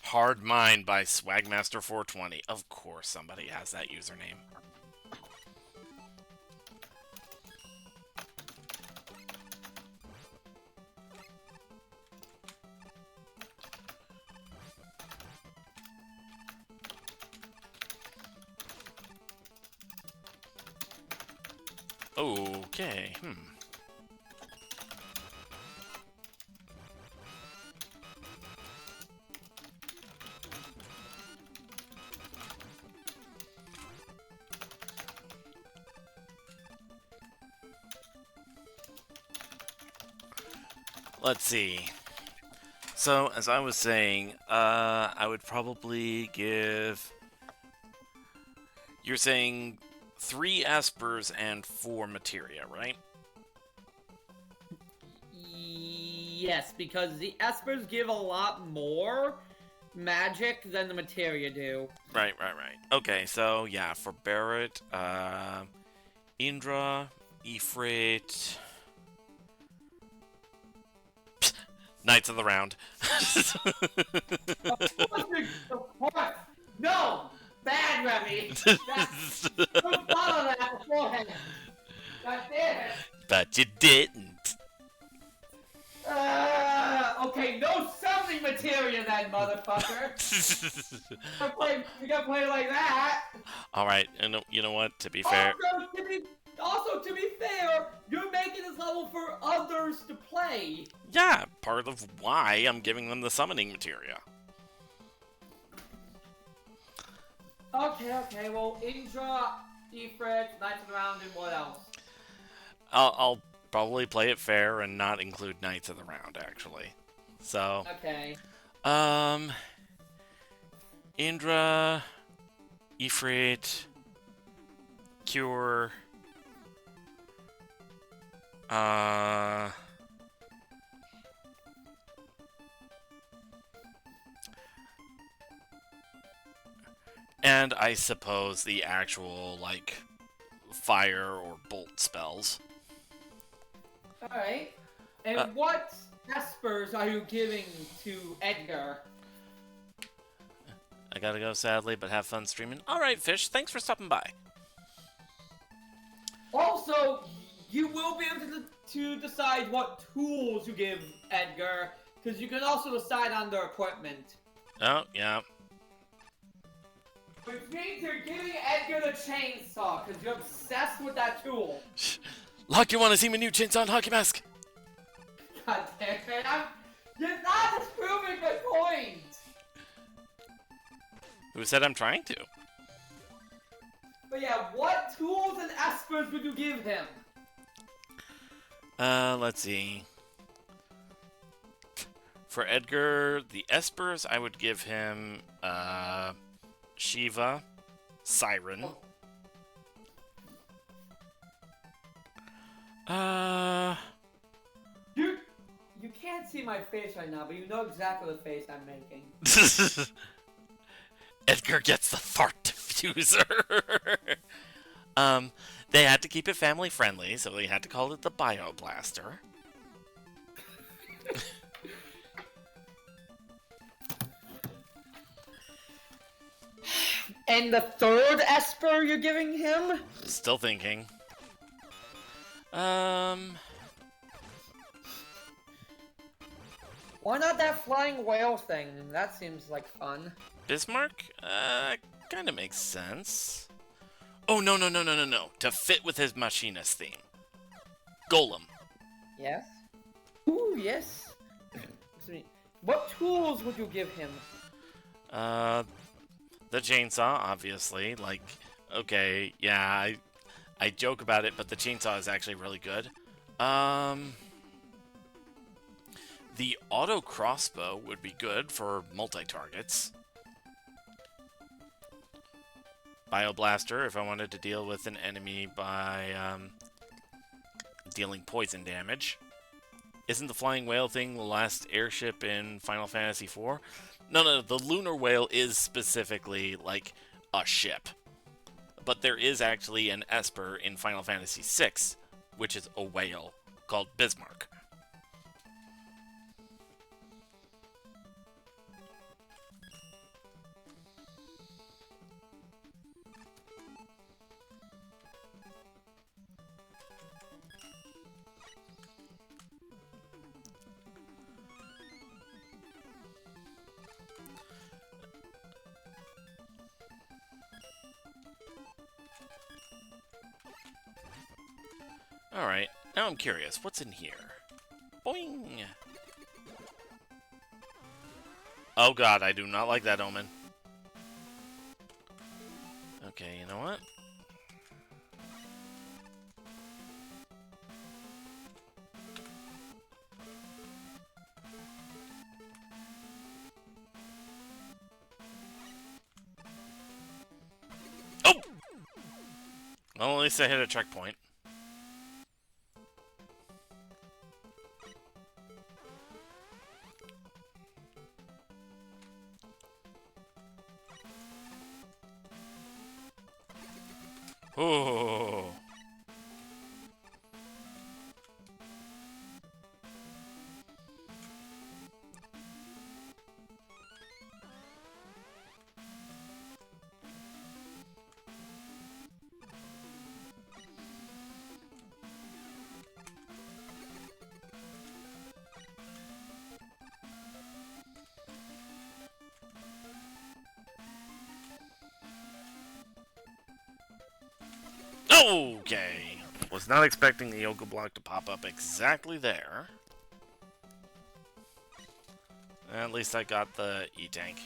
Hard Mind by Swagmaster420. Of course somebody has that username. Okay, Let's see. So, as I was saying, I would probably give... You're saying 3 Espers and 4 Materia, right? Yes, because the Espers give a lot more magic than the Materia do. Right. Okay, so yeah, for Barrett, Indra, Ifrit... Knights of the Round. No! Bad, Remy! Don't follow that beforehand! God damn it! But you didn't. Okay, no summoning materia then, motherfucker! You gotta play like that! Alright, and you know what? To be fair... Also, to be fair, you're making this level for others to play! Yeah, part of why I'm giving them the summoning materia. Okay, well, Indra, Ifrit, Knights of the Round, and what else? I'll probably play it fair and not include Knights of the Round, actually. So... Okay. Indra, Ifrit, Cure... And I suppose the actual, like, fire or bolt spells. Alright. And what espers are you giving to Edgar? I gotta go, sadly, but have fun streaming. Alright, Fish, thanks for stopping by. Also, you will be able to decide what tools you give Edgar, because you can also decide on their equipment. Oh, yeah. Which means you're giving Edgar the chainsaw, because you're obsessed with that tool. Locke, you want to see my new chainsaw and hockey mask? God damn it, you're not disproving my point! Who said I'm trying to? But yeah, what tools and espers would you give him? Let's see. For Edgar, the Espers, I would give him Shiva, Siren. Oh, Uh, you can't see my face right now, but you know exactly the face I'm making. Edgar gets the fart diffuser. They had to keep it family friendly, so they had to call it the Bioblaster. And the third Esper you're giving him? Still thinking. Why not that flying whale thing? That seems like fun. Bismarck? Kind of makes sense. Oh, no, no, no, no, no, no. To fit with his machinist theme. Golem. Yes? Ooh, yes. What tools would you give him? The chainsaw, obviously. Like, okay, yeah, I joke about it, but the chainsaw is actually really good. The auto crossbow would be good for multi-targets. Bioblaster, if I wanted to deal with an enemy by dealing poison damage. Isn't the flying whale thing the last airship in Final Fantasy IV? No, no, the lunar whale is specifically like a ship. But there is actually an Esper in Final Fantasy VI, which is a whale called Bismarck. Alright, now I'm curious. What's in here? Boing! Oh god, I do not like that omen. Okay, you know what? Oh! Well, at least I hit a checkpoint. Oh. Okay. Was not expecting the yoga block to pop up exactly there. At least I got the E-tank.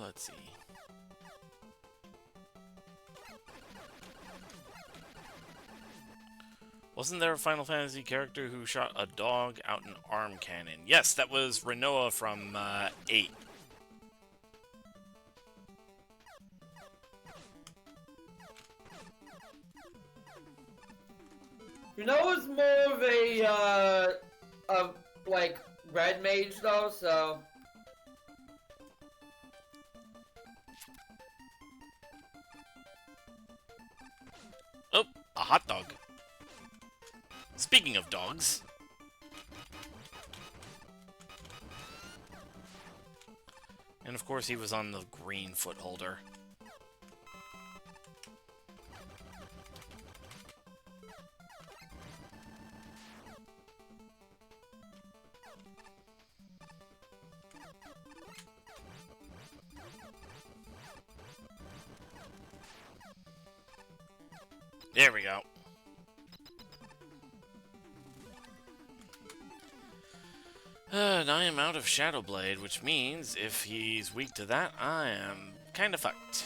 Let's see. Wasn't there a Final Fantasy character who shot a dog out an arm cannon? Yes, that was Renoa from 8. You know, it's more of like, red mage, though, so... Oh, a hot dog. Speaking of dogs. And of course he was on the green footholder. There we go. And I am out of Shadow Blade, which means if he's weak to that, I am kind of fucked.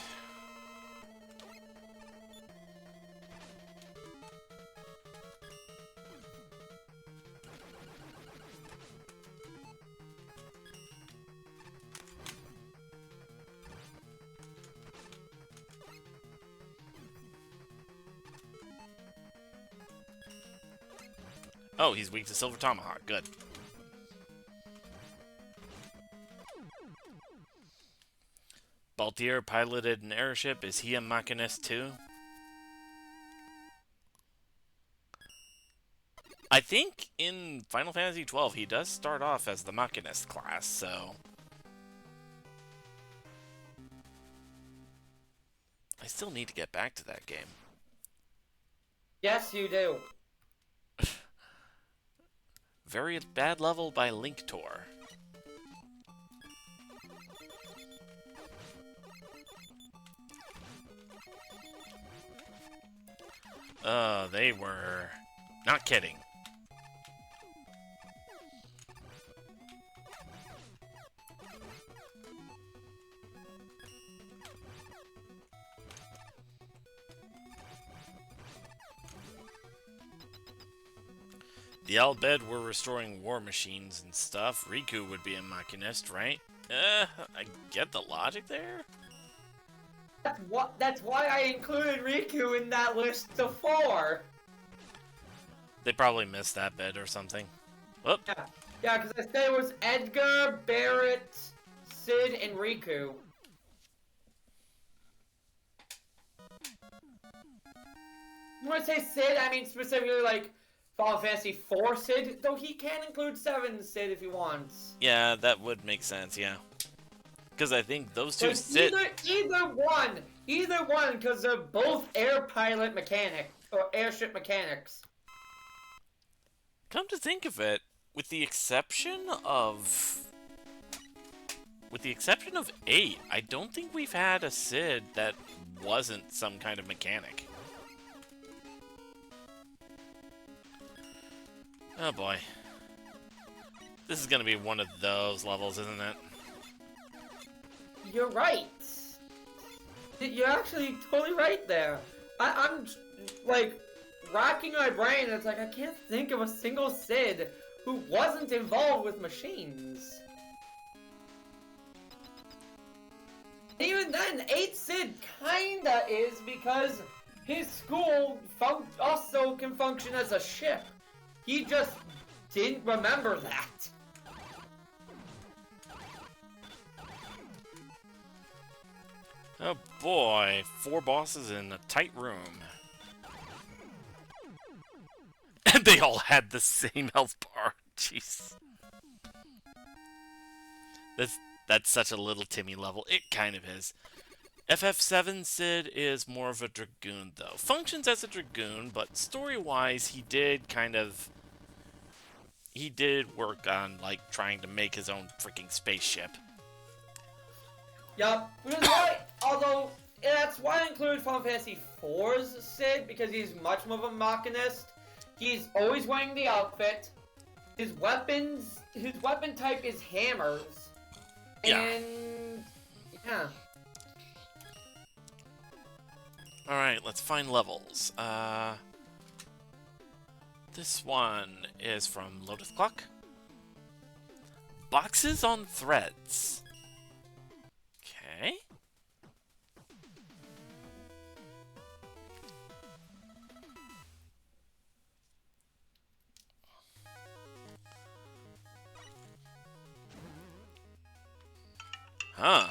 Oh, he's weak to Silver Tomahawk. Good. Baltier piloted an airship. Is he a machinist too? I think in Final Fantasy XII he does start off as the machinist class, so... I still need to get back to that game. Yes, you do. Very bad level by Linktor. They were not kidding. The Albed were restoring war machines and stuff. Riku would be a machinist, right? I get the logic there. That's why I included Riku in that list of 4. They probably missed that bit or something. Whoop. Yeah, because I said it was Edgar, Barrett, Sid, and Riku. When I say Sid, I mean specifically like Final Fantasy 4 Sid, though he can include 7 Sid if he wants. Yeah, that would make sense, yeah. Because I think those two sit... Either one, because they're both air pilot mechanic, or airship mechanics. Come to think of it, with the exception of 8, I don't think we've had a Sid that wasn't some kind of mechanic. Oh boy. This is gonna be one of those levels, isn't it? You're right. You're actually totally right there. I'm like racking my brain. It's like I can't think of a single Sid who wasn't involved with machines. Even then, 8 Sid kinda is because his school also can function as a ship. He just didn't remember that. Oh boy, 4 bosses in a tight room. And they all had the same health bar. Jeez. That's such a little Timmy level. It kind of is. FF7 Sid is more of a Dragoon, though. Functions as a Dragoon, but story-wise, he did work on, like, trying to make his own freaking spaceship. Yup. Which is why, although, that's why I included Final Fantasy IV's Sid, because he's much more of a machinist. He's always wearing the outfit. His weapon type is hammers. Yeah. And, yeah. Alright, let's find levels. This one is from Lotus Clock. Boxes on threads. Okay. Huh.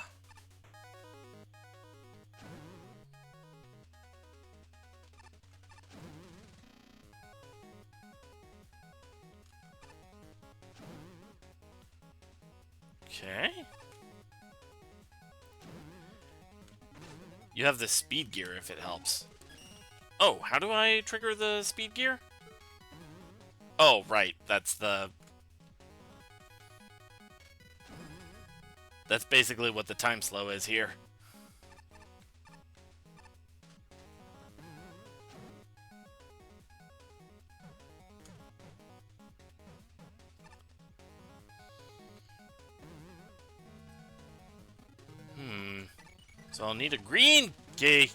Okay. You have the speed gear if it helps. Oh, how do I trigger the speed gear? Oh, right. That's basically what the time slow is here. So I'll need a green key.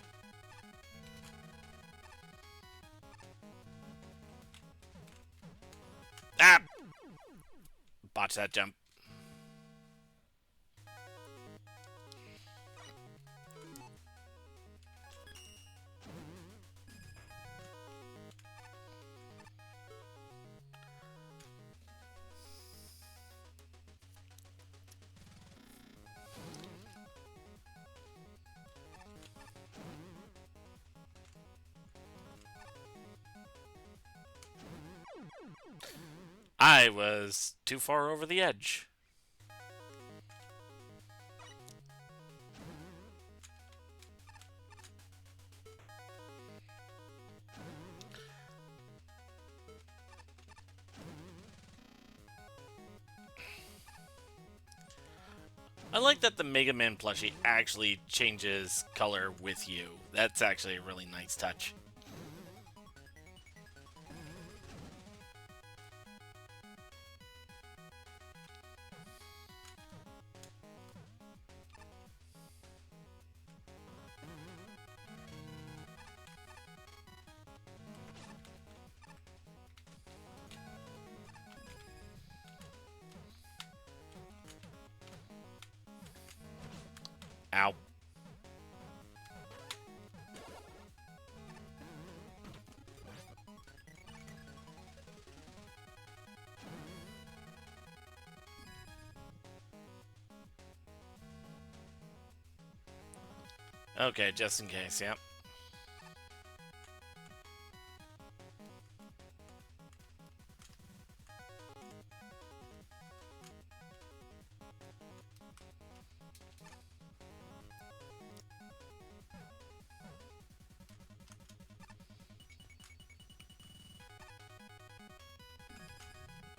Ah! Botch that jump. I was too far over the edge. I like that the Megaman plushie actually changes color with you. That's actually a really nice touch. Ow. Okay, just in case, yep.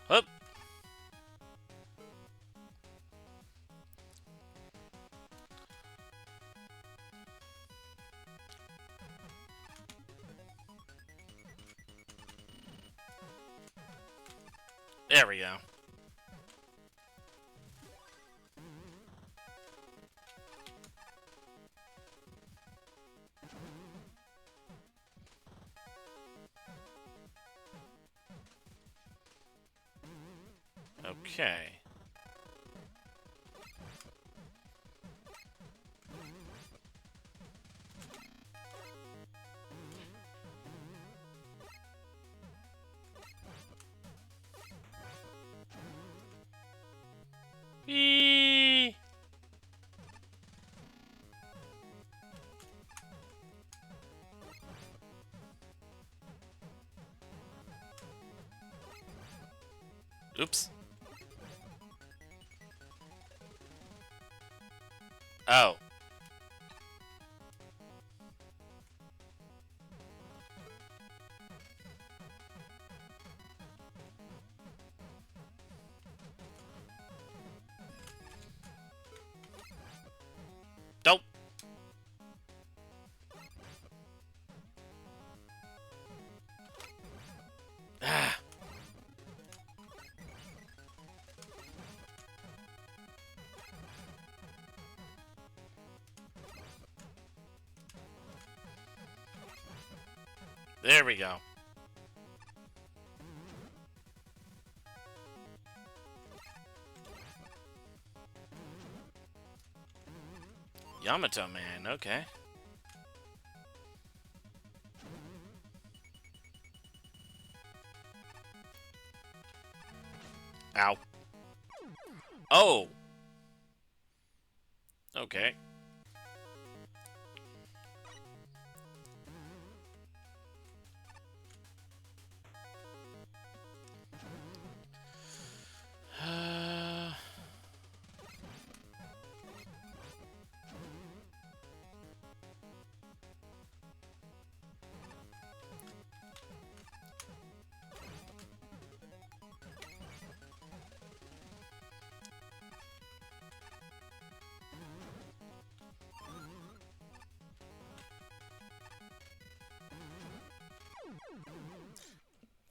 Hup. There we go. Okay. Eee. Oops. Oh. Nope. Ah. There we go. Yamato Man, okay. Ow. Oh! Okay.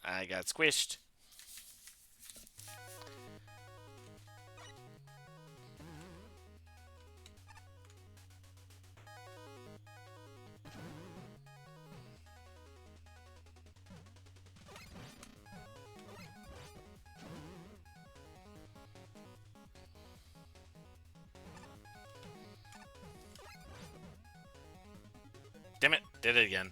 I got squished. Damn it, did it again.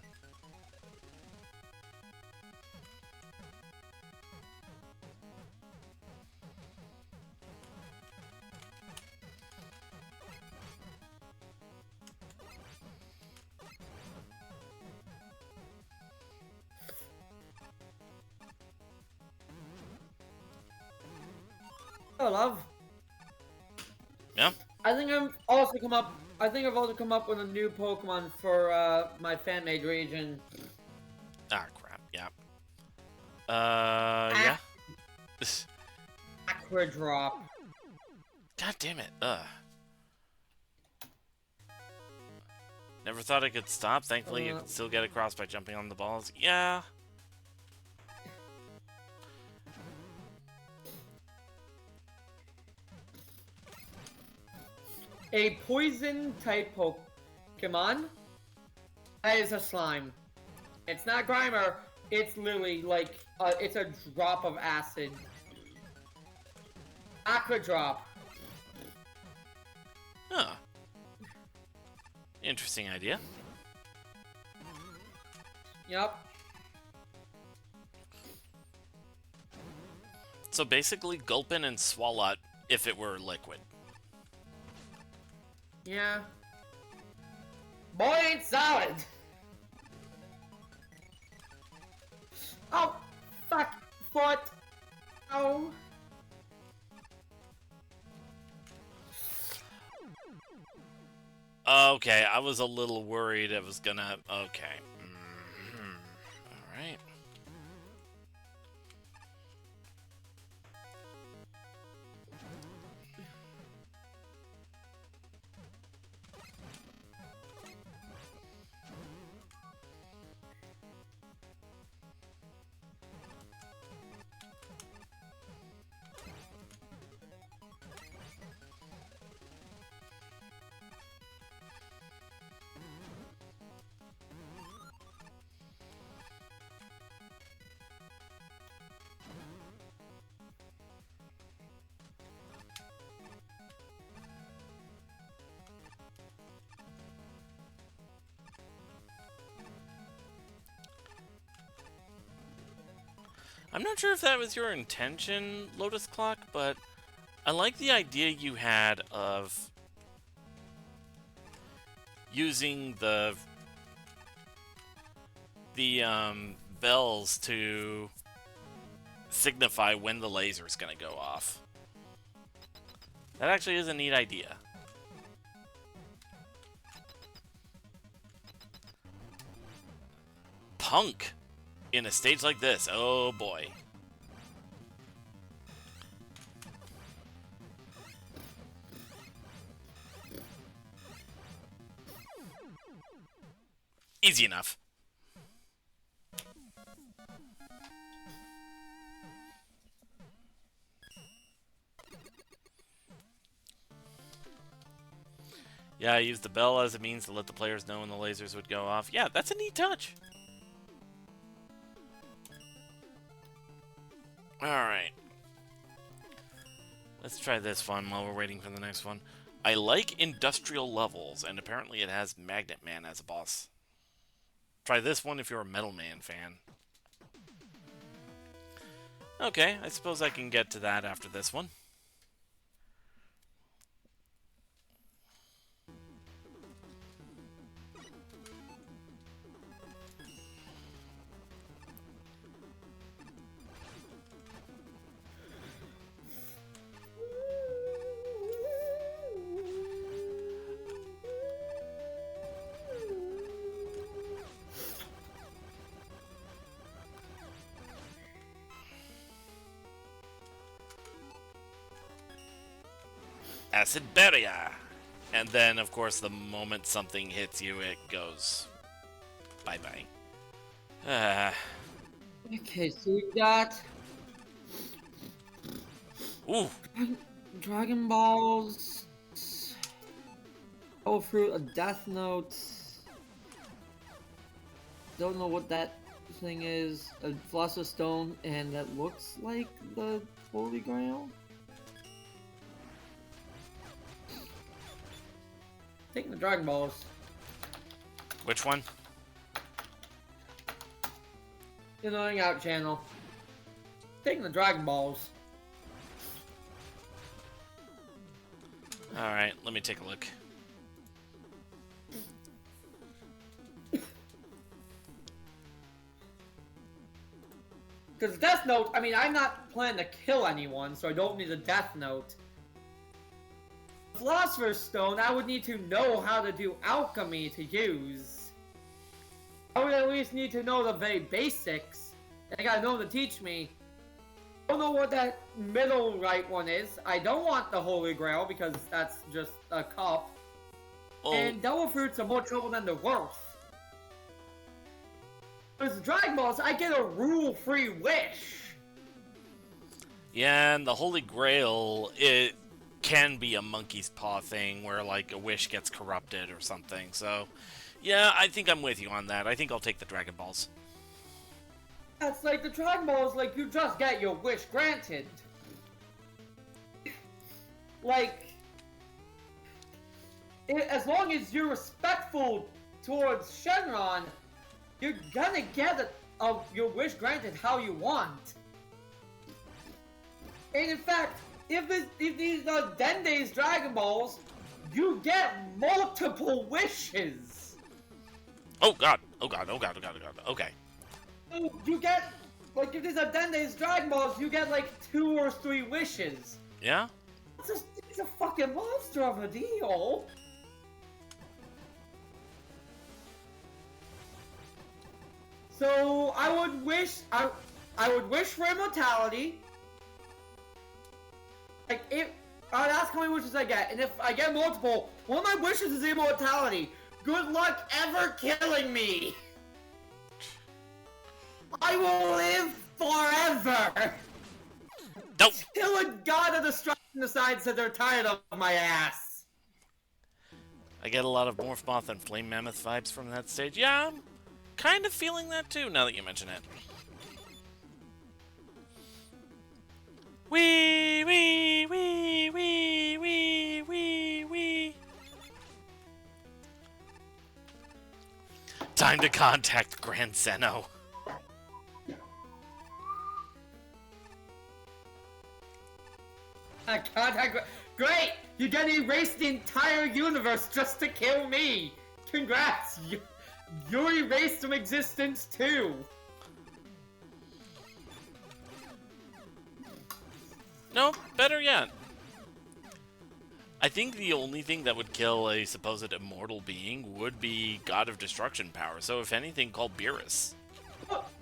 Oh, love. Yeah. I think I've also come up with a new Pokemon for my fan-made region. Ah, crap. Yeah. Ah, Yeah. Aqua Drop. God damn it. Never thought I could stop. Thankfully, you can still get across by jumping on the balls. Yeah. A poison type Pokemon. That is a slime. It's not Grimer. It's literally like it's a drop of acid. Aqua Drop. Huh. Interesting idea. Yep. So basically, Gulpin and Swalot if it were liquid. Yeah. Boy ain't solid. Oh, fuck. Foot. Oh. Okay, I was a little worried it was gonna... Okay. Alright. I'm not sure if that was your intention, Lotus Clock, but I like the idea you had of using the bells to signify when the laser's gonna go off. That actually is a neat idea. Punk in a stage like this. Oh boy. Easy enough. Yeah, I used the bell as a means to let the players know when the lasers would go off. Yeah, that's a neat touch. Alright. Let's try this one while we're waiting for the next one. I like industrial levels, and apparently it has Magnet Man as a boss. Try this one if you're a Metal Man fan. Okay, I suppose I can get to that after this one. Acid Barrier! And then, of course, the moment something hits you, it goes bye-bye. Okay, so we got Ooh. Dragon Balls, Oh Fruit, a Death Note. Don't know what that thing is. A Philosopher's Stone, and that looks like the Holy Grail. Taking the Dragon Balls. Which one? The Knowing Out channel. Taking the Dragon Balls. Alright, let me take a look. Because Death Note, I mean, I'm not planning to kill anyone, so I don't need a Death Note. Philosopher's Stone, I would need to know how to do alchemy to use. I would at least need to know the very basics. I gotta know to teach me. I don't know what that middle right one is. I don't want the Holy Grail because that's just a cup. Oh. And Devil Fruits are more trouble than they're worth. With Dragon Balls, I get a rule-free wish. Yeah, and the Holy Grail, it can be a monkey's paw thing where, like, a wish gets corrupted or something. So, yeah, I think I'm with you on that. I think I'll take the Dragon Balls. That's like the Dragon Balls, like, you just get your wish granted. Like, as long as you're respectful towards Shenron, you're gonna get your wish granted how you want. And in fact, if these are Dende's Dragon Balls, you get multiple wishes. Oh god, oh god, oh god, oh god, oh god, okay. So you get, like, if these are Dende's Dragon Balls, you get like 2 or 3 wishes. Yeah? It's a fucking monster of a deal. So I would wish for immortality. Like, I'd ask how many wishes I get, and if I get multiple, one of my wishes is immortality. Good luck ever killing me. I will live forever. Nope. Till a god of destruction decides that they're tired of my ass. I get a lot of Morph Moth and Flame Mammoth vibes from that stage. Yeah, I'm kind of feeling that too, now that you mention it. Wee, wee, wee, wee, wee, wee, wee. Time to contact Grand Zeno. Great! You're gonna erase the entire universe just to kill me! Congrats! You're erased from existence too! No, better yet. I think the only thing that would kill a supposed immortal being would be God of Destruction power, so if anything, call Beerus.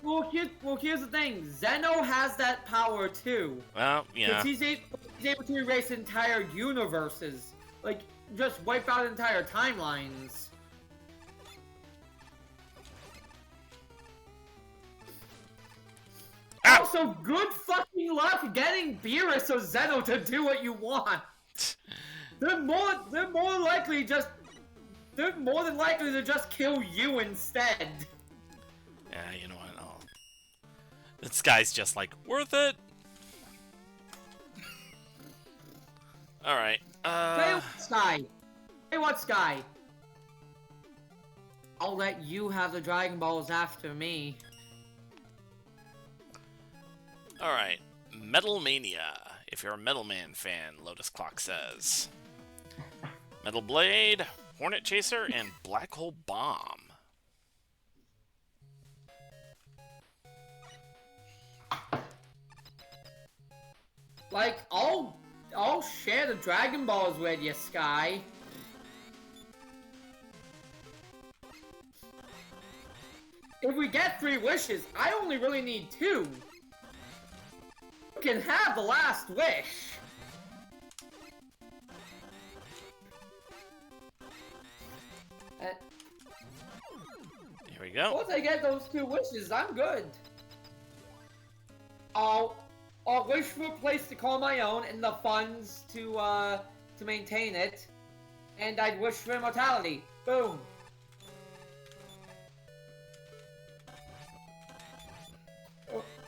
Well, here's the thing. Zeno has that power too. Well, yeah. He's able to erase entire universes. Like, just wipe out entire timelines. Ah! Also, good fucking luck getting Beerus or Zeno to do what you want. They're more than likely to just kill you instead. Yeah, you know what? This guy's just like, worth it. Alright, Tell you what, Sky. I'll let you have the Dragon Balls after me. Alright, Metal Mania. If you're a Metal Man fan, Lotus Clock says. Metal Blade, Hornet Chaser, and Black Hole Bomb. Like, I'll share the Dragon Balls with you, Sky. If we get 3 wishes, I only really need 2. You can have the last wish. Here we go. Once I get those 2 wishes, I'm good. I'll wish for a place to call my own and the funds to maintain it, and I'd wish for immortality. Boom.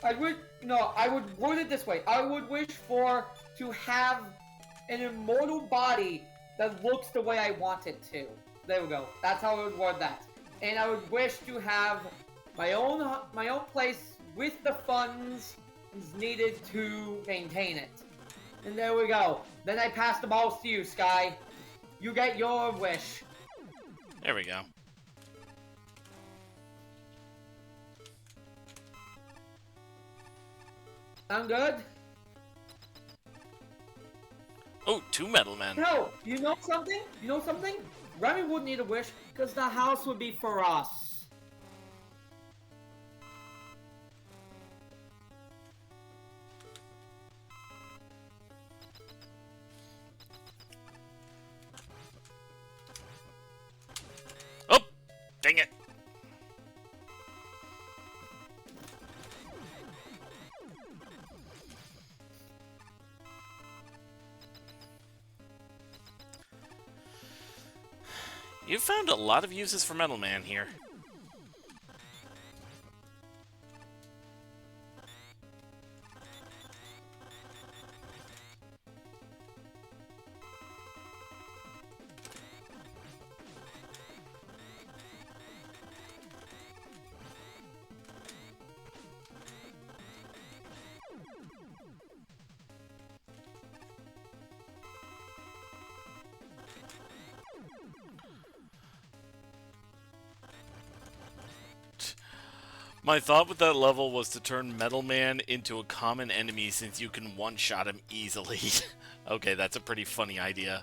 I would word it this way. I would wish to have an immortal body that looks the way I want it to. There we go. That's how I would word that. And I would wish to have my own place with the funds needed to maintain it. And there we go. Then I pass the balls to you, Sky. You get your wish. There we go. Sound good? Oh, 2 metal men. No, you know something? You know something? Remy wouldn't need a wish, because the house would be for us. Oh! Dang it! You found a lot of uses for Metal Man here. My thought with that level was to turn Metal Man into a common enemy since you can one-shot him easily. Okay, that's a pretty funny idea.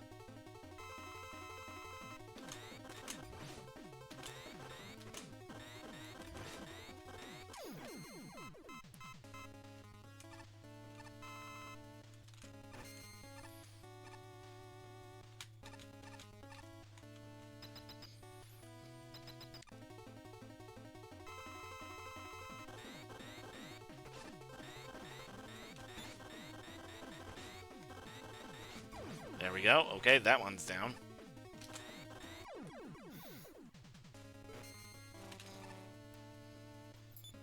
There we go. Okay, that one's down.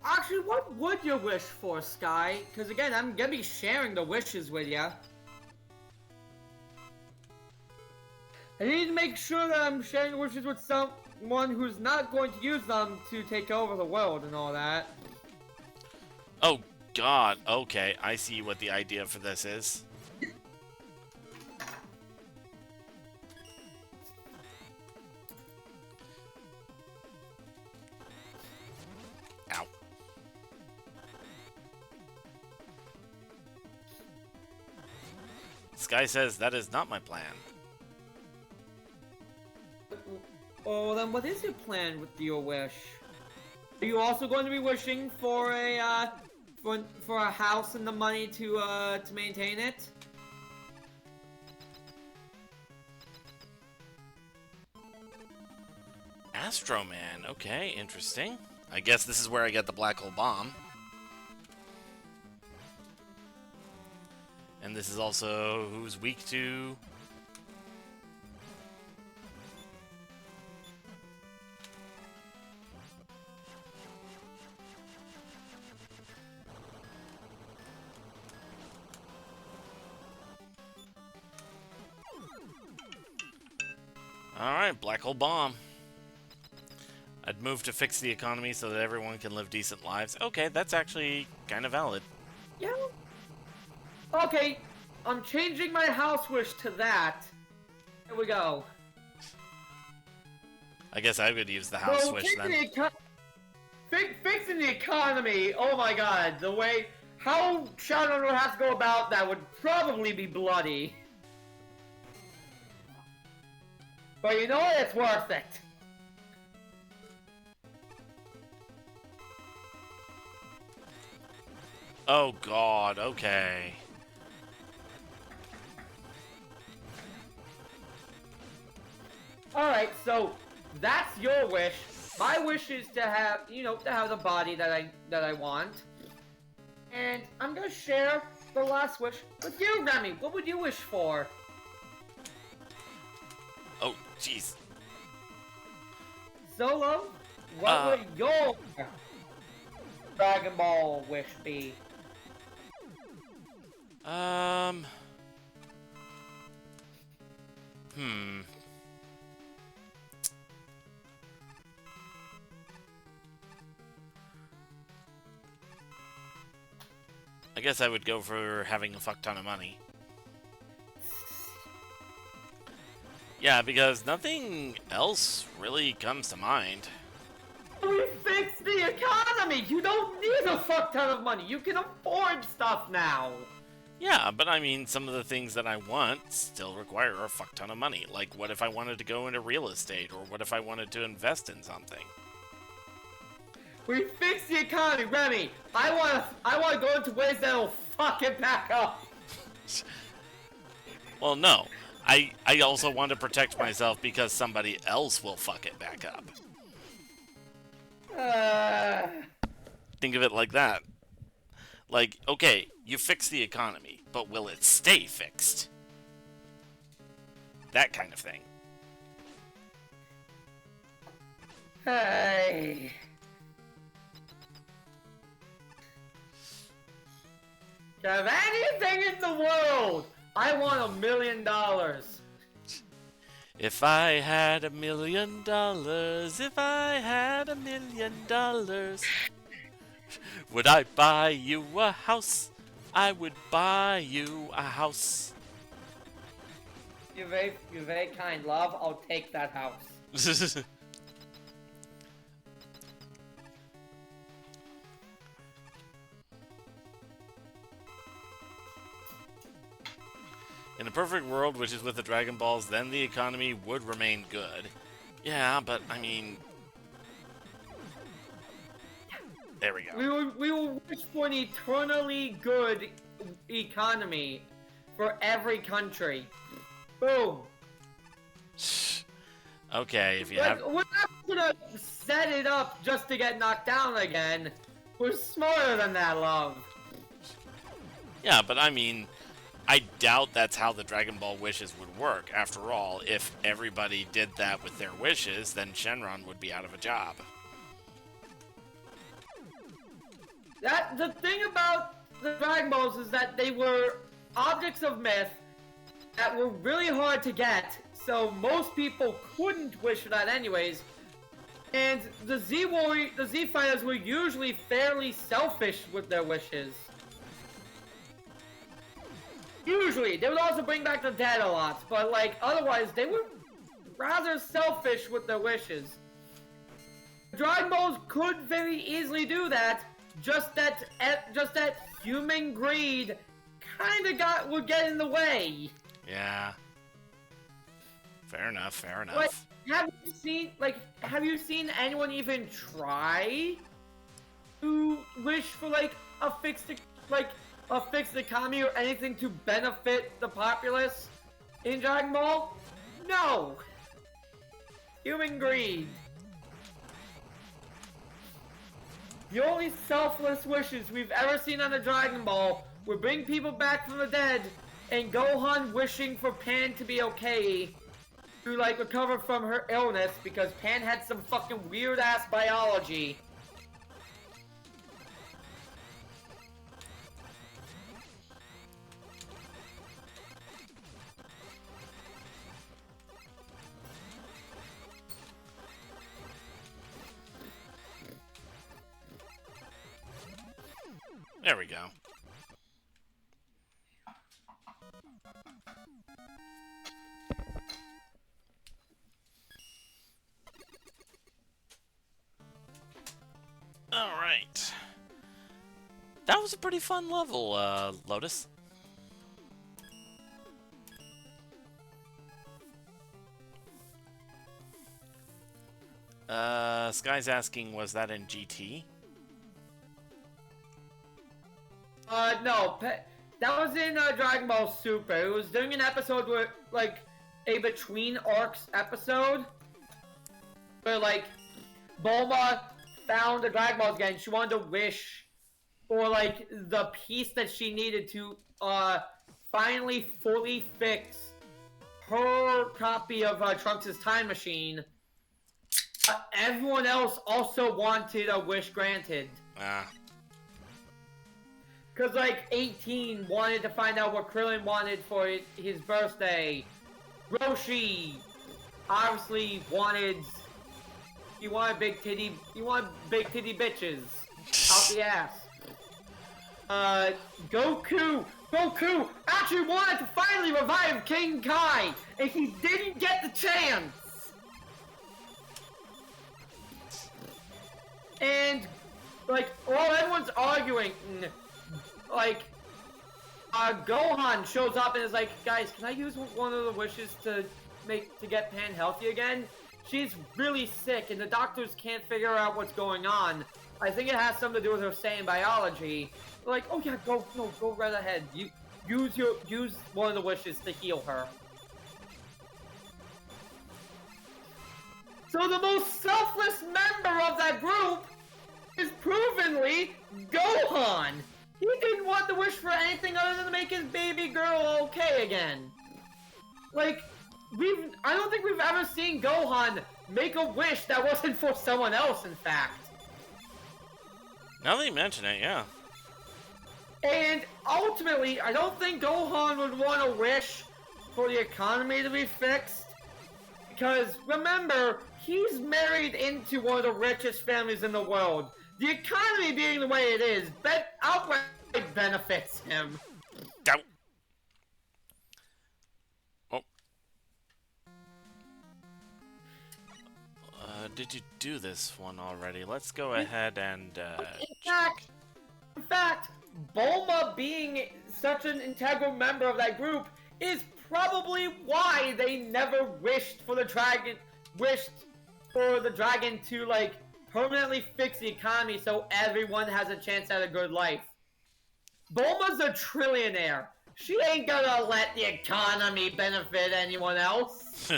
Actually, what would you wish for, Sky? Because again, I'm gonna be sharing the wishes with you. I need to make sure that I'm sharing wishes with someone who's not going to use them to take over the world and all that. Oh, God. Okay, I see what the idea for this is. Ow. Sky says that is not my plan. Oh, then what is your plan with your wish? Are you also going to be wishing for a for a house and the money to maintain it? Astro Man. Okay, interesting. I guess this is where I get the black hole bomb. And this is also who's weak to... Alright, black hole bomb. I'd move to fix the economy so that everyone can live decent lives. Okay, that's actually kind of valid. Yeah. Okay, I'm changing my house wish to that. Here we go. I guess I would use the house wish then. Fixing the economy, oh my god, the way... How Shadow would have to go about that would probably be bloody. But you know what? It's worth it. Oh God, okay. Alright, so that's your wish. My wish is to have, you know, to have the body that I want. And I'm gonna share the last wish with you, Remy. What would you wish for? Oh, jeez. Solo, what would your Dragon Ball wish be? Hmm. I guess I would go for having a fuck ton of money. Yeah, because nothing else really comes to mind. We fixed the economy! You don't need a fuck ton of money! You can afford stuff now! Yeah, but I mean, some of the things that I want still require a fuck ton of money. Like, what if I wanted to go into real estate? Or what if I wanted to invest in something? We fixed the economy, Remy! I wanna go into ways that'll fuck it back up! Well, no. I also want to protect myself because somebody else will fuck it back up. Think of it like that. Like, okay, you fix the economy, but will it stay fixed? That kind of thing. Hey. Of anything in the world, I want $1 million. If I had $1 million, if I had $1 million, would I buy you a house? I would buy you a house. You're very kind, love. I'll take that house. In a perfect world, which is with the Dragon Balls, then the economy would remain good. Yeah, but I mean... There we go. We will wish for an eternally good economy for every country. Boom. Okay, if you like, have... We're not gonna set it up just to get knocked down again. We're smarter than that, love. Yeah, but I mean... I doubt that's how the Dragon Ball wishes would work. After all, if everybody did that with their wishes, then Shenron would be out of a job. The thing about the Dragon Balls is that they were objects of myth that were really hard to get, so most people couldn't wish for that anyways. And the Z Fighters were usually fairly selfish with their wishes. Usually, they would also bring back the dead a lot, but like otherwise, they were rather selfish with their wishes. Dragon Balls could very easily do that, just that human greed would get in the way. Yeah. Fair enough, fair enough. Like, have you seen anyone even try to wish for like a fixed economy or anything to benefit the populace in Dragon Ball? No! Human greed. The only selfless wishes we've ever seen on a Dragon Ball were bring people back from the dead and Gohan wishing for Pan to be okay to like recover from her illness because Pan had some fucking weird ass biology. There we go. Alright. That was a pretty fun level, Lotus. Sky's asking, was that in GT? No, that was in Dragon Ball Super. It was during an episode where, like, a Between Arcs episode, where, like, Bulma found the Dragon Balls again. She wanted to wish or like the piece that she needed to finally fully fix her copy of Trunks' time machine. Everyone else also wanted a wish granted. Ah. Because, like, 18 wanted to find out what Krillin wanted for his birthday. Roshi obviously wanted... He wanted big titty bitches out the ass. Goku actually wanted to finally revive King Kai, and he didn't get the chance. And, like, while everyone's arguing, like, Gohan shows up and is like, guys, can I use one of the wishes to get Pan healthy again? She's really sick and the doctors can't figure out what's going on. I think it has something to do with her Saiyan biology. They're like, oh yeah, go right ahead. Use one of the wishes to heal her. So the most selfless member of that group is provenly Gohan. He didn't want to wish for anything other than to make his baby girl okay again. Like, I don't think we've ever seen Gohan make a wish that wasn't for someone else, in fact. Now that you mention it, yeah. And ultimately, I don't think Gohan would want to wish for the economy to be fixed. Because, remember, he's married into one of the richest families in the world. The economy being the way it is, outright benefits him. Go. Oh. Did you do this one already? Let's go ahead and, In fact, Bulma being such an integral member of that group is probably why they never wished for the dragon to, like, permanently fix the economy so everyone has a chance at a good life. Bulma's a trillionaire. She ain't gonna let the economy benefit anyone else.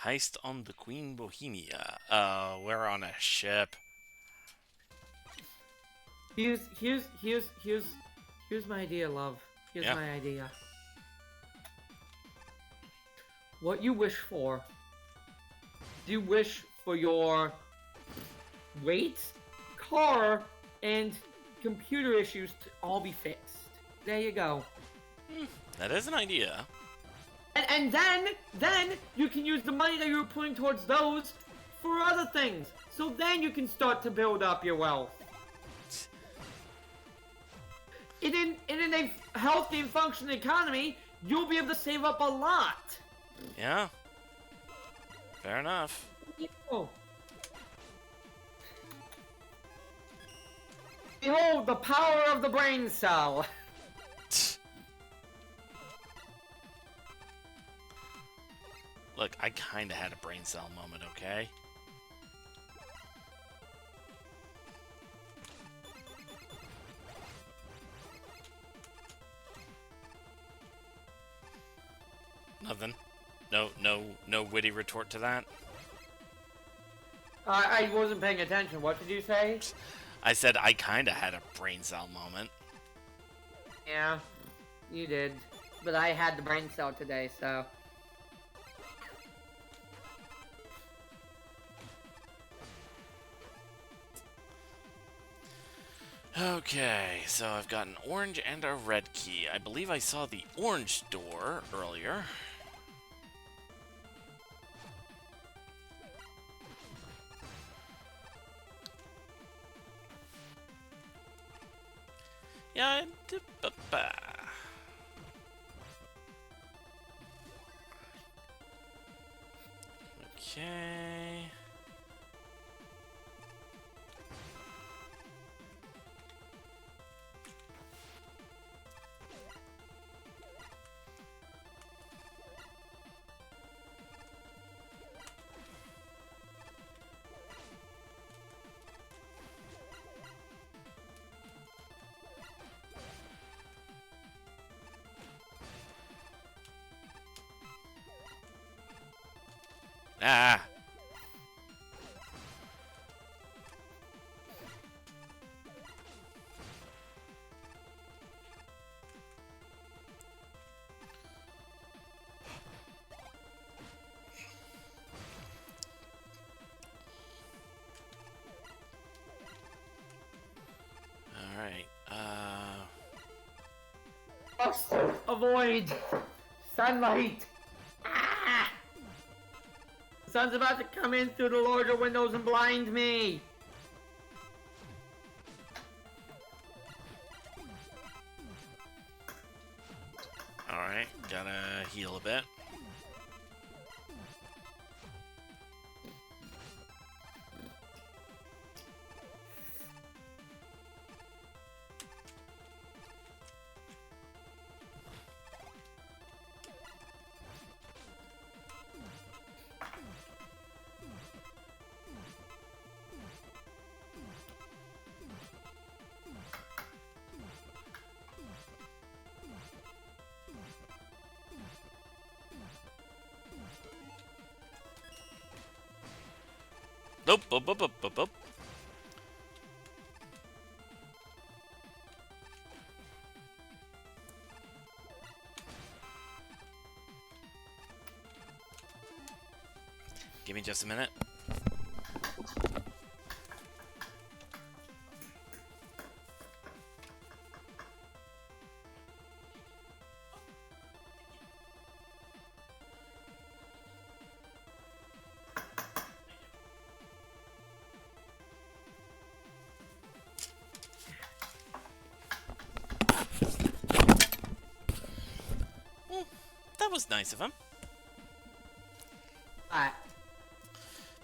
Heist on the Queen Bohemia. We're on a ship. Here's my idea, love. Here's my idea. What you wish for? Do you wish for your weight, car, and computer issues to all be fixed? There you go. That is an idea. And then you can use the money that you're putting towards those for other things. So then you can start to build up your wealth. In a healthy and functioning economy, you'll be able to save up a lot. Yeah. Fair enough. Oh. Behold the power of the brain cell. Look, I kinda had a brain cell moment, okay? Nothing? No witty retort to that? I wasn't paying attention. What did you say? I said I kinda had a brain cell moment. Yeah, you did. But I had the brain cell today, so... Okay, so I've got an orange and a red key. I believe I saw the orange door earlier. Yeah, okay. Ah. Alright, Must avoid sunlight. Ah! The sun's about to come in through the larger windows and blind me. alright, gotta heal a bit. Nope, up, up, up, up, up. Give me just a minute. That was nice of him.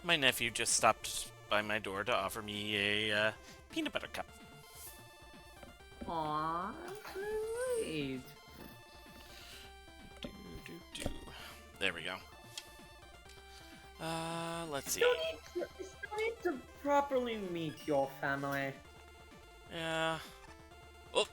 My nephew just stopped by my door to offer me a peanut butter cup. Aww, sweet. There we go. Let's see. You still need to properly meet your family. Yeah. Oh.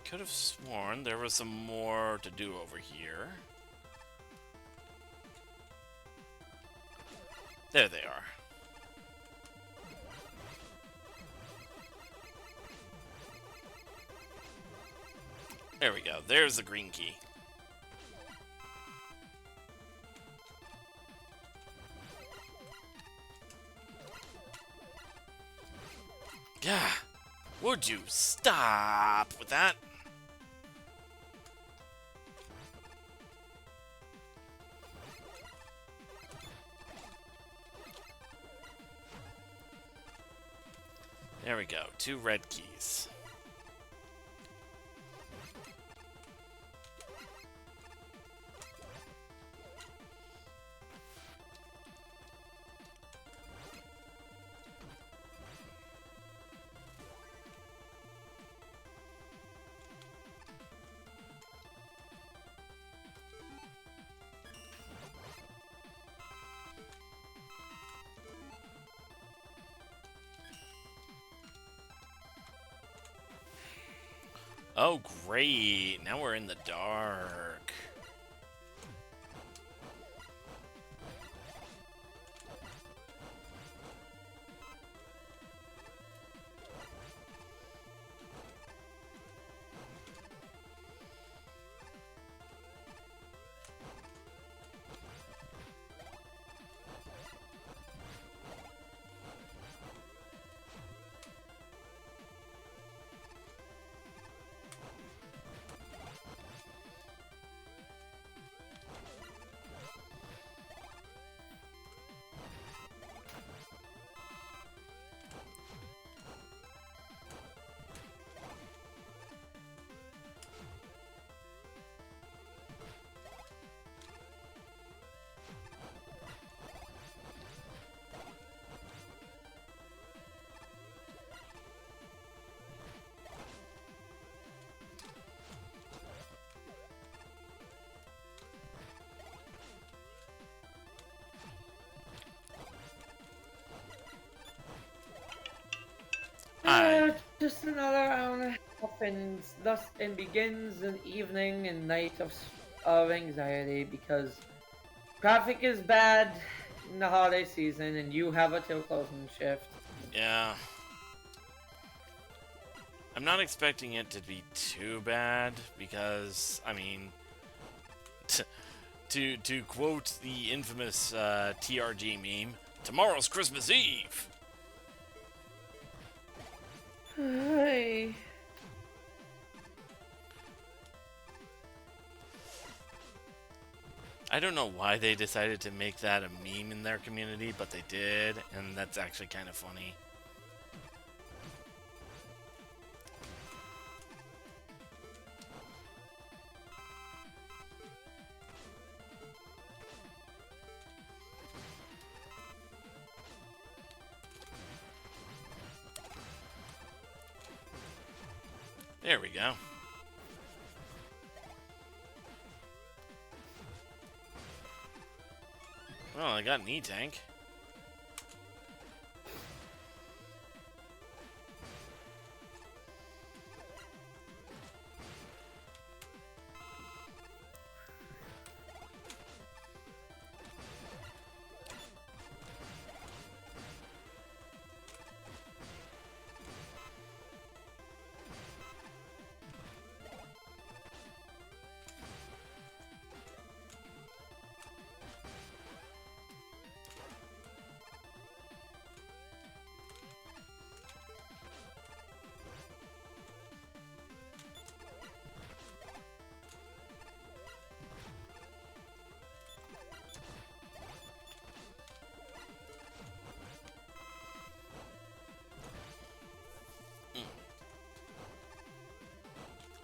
Could have sworn there was some more to do over here. There they are. There we go. There's the green key. Yeah. Would you stop with that? There we go. 2 red keys. Oh, great. Now we're in the dark. Just another hour and a half, and thus and begins an evening and night of anxiety because traffic is bad in the holiday season, and you have a till closing shift. Yeah. I'm not expecting it to be too bad because, I mean, To quote the infamous TRG meme, tomorrow's Christmas Eve. Hey. I don't know why they decided to make that a meme in their community, but they did, and that's actually kind of funny. There we go. Well, I got an E-tank.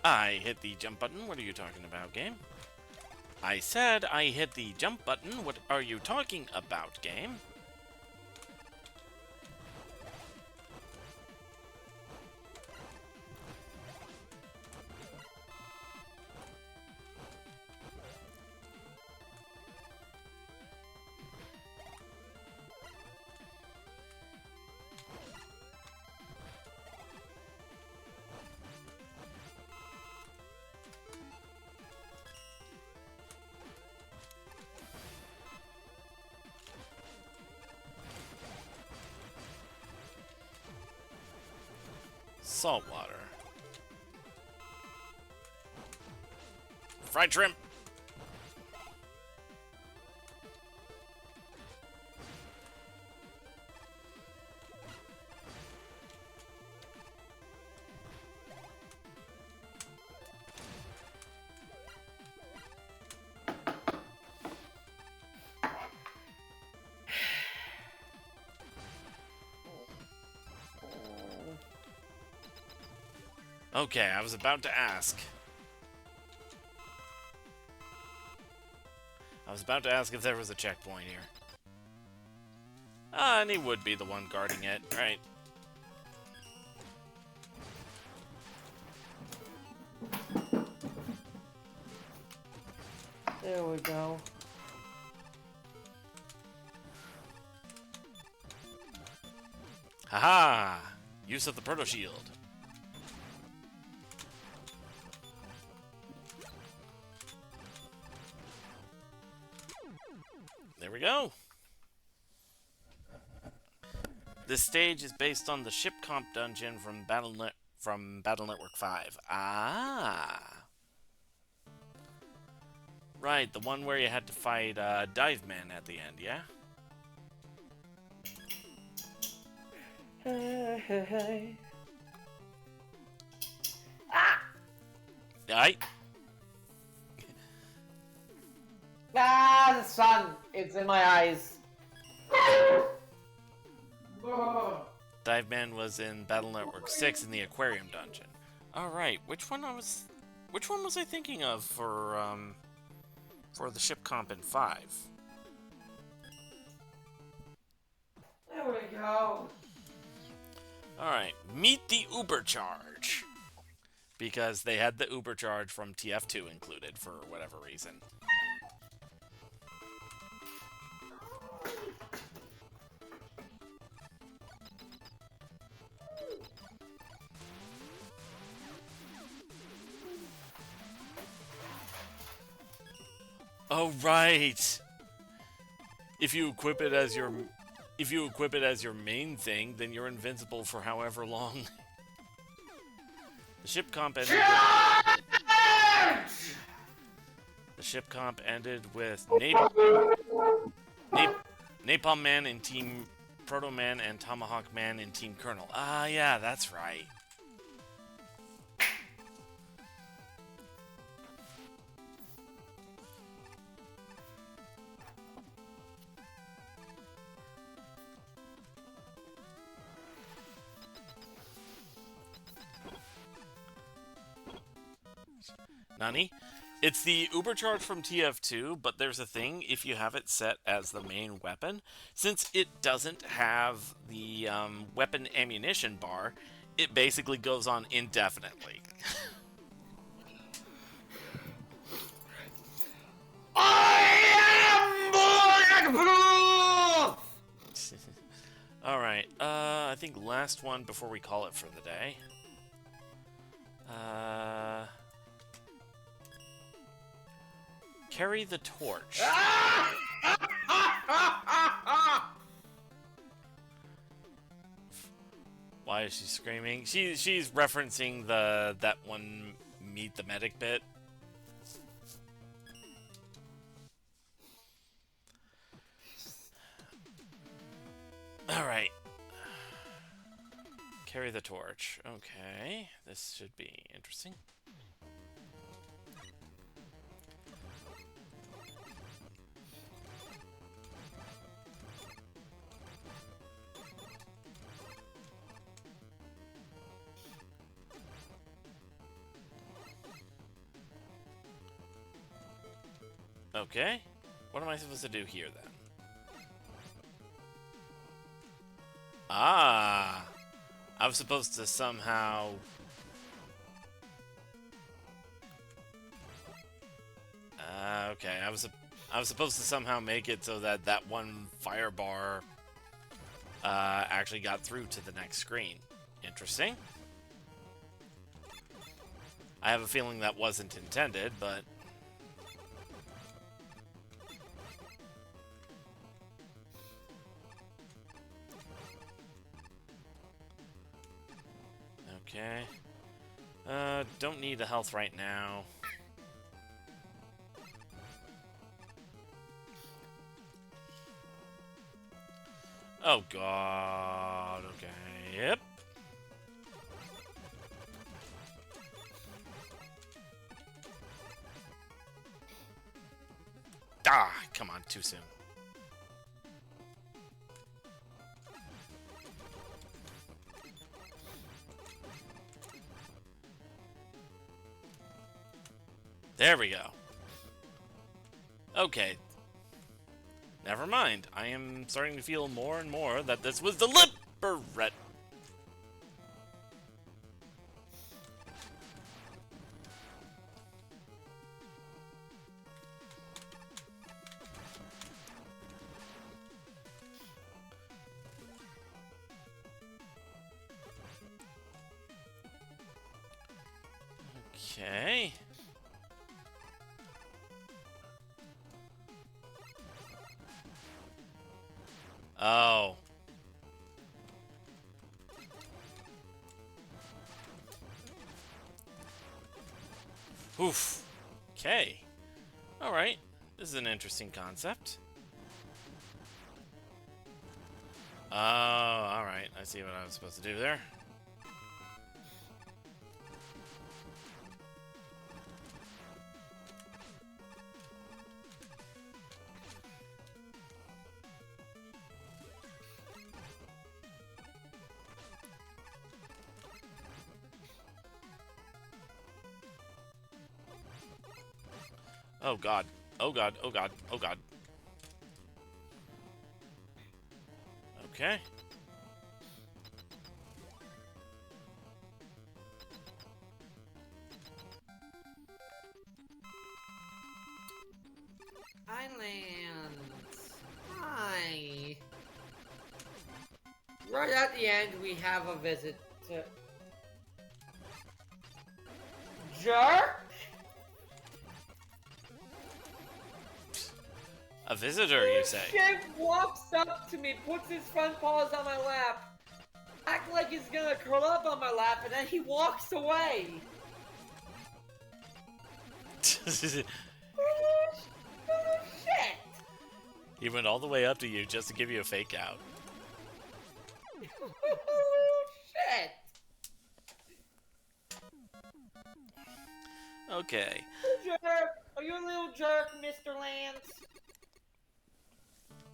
I hit the jump button. What are you talking about, game? I said I hit the jump button. What are you talking about, game? Salt water. Fried shrimp. Okay, I was about to ask. If there was a checkpoint here. Ah, and he would be the one guarding it, right? There we go. Haha! Use of the proto shield. There we go. This stage is based on the ship comp dungeon from Battle Network 5. Ah. Right, the one where you had to fight Dive Man at the end, yeah? Hey. Aye. Ah, the sun! It's in my eyes. Dive Man was in Battle Network 6 in the Aquarium dungeon. Alright, which one was I thinking of for the ship comp in 5? There we go. Alright, meet the Uber Charge. Because they had the Uber Charge from TF2 included for whatever reason. Oh right. If you equip it as your main thing, then you're invincible for however long. The ship comp ended ship comp ended with Napalm Man in Team Proto Man and Tomahawk Man in Team Colonel. Ah, yeah, that's right. Nani? It's the Uber charge from TF2, but there's a thing if you have it set as the main weapon. Since it doesn't have the weapon ammunition bar, it basically goes on indefinitely. I am bulletproof! Alright, I think last one before we call it for the day. Carry the torch. Why is she screaming? She's referencing that one meet the medic bit. Alright. Carry the torch. Okay. This should be interesting. Okay. What am I supposed to do here, then? Ah! I was supposed to somehow... okay, I was supposed to somehow make it so that that one fire bar actually got through to the next screen. Interesting. I have a feeling that wasn't intended, but... Okay. Don't need a health right now. Oh god, okay, yep. Ah, come on, too soon. There we go. Okay. Never mind. I am starting to feel more and more that this was deliberate. Okay. Oh. Oof. Okay. Alright. This is an interesting concept. Oh, alright. I see what I was supposed to do there. Oh god. Oh god. Oh god. Oh god. Okay. Island. Hi. Right at the end, we have a visit to... Jerk? A visitor, you say? Shit walks up to me, puts his front paws on my lap, act like he's gonna curl up on my lap, and then he walks away. He went all the way up to you just to give you a fake out. Shit! Okay. Jerk! Are you a little jerk, Mr. Lance?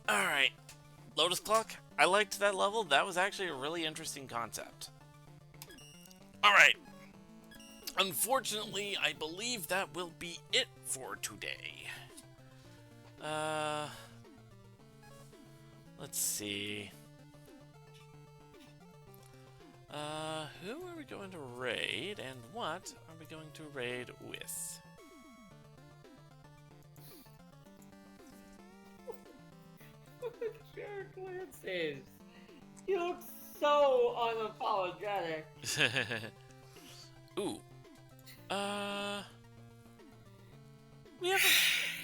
Alright. Lotus Clock. I liked that level. That was actually a really interesting concept. Alright. Unfortunately, I believe that will be it for today. Let's see. Who are we going to raid, and what are we going to raid with? What a jerk Lance is. He looks so unapologetic. Ooh.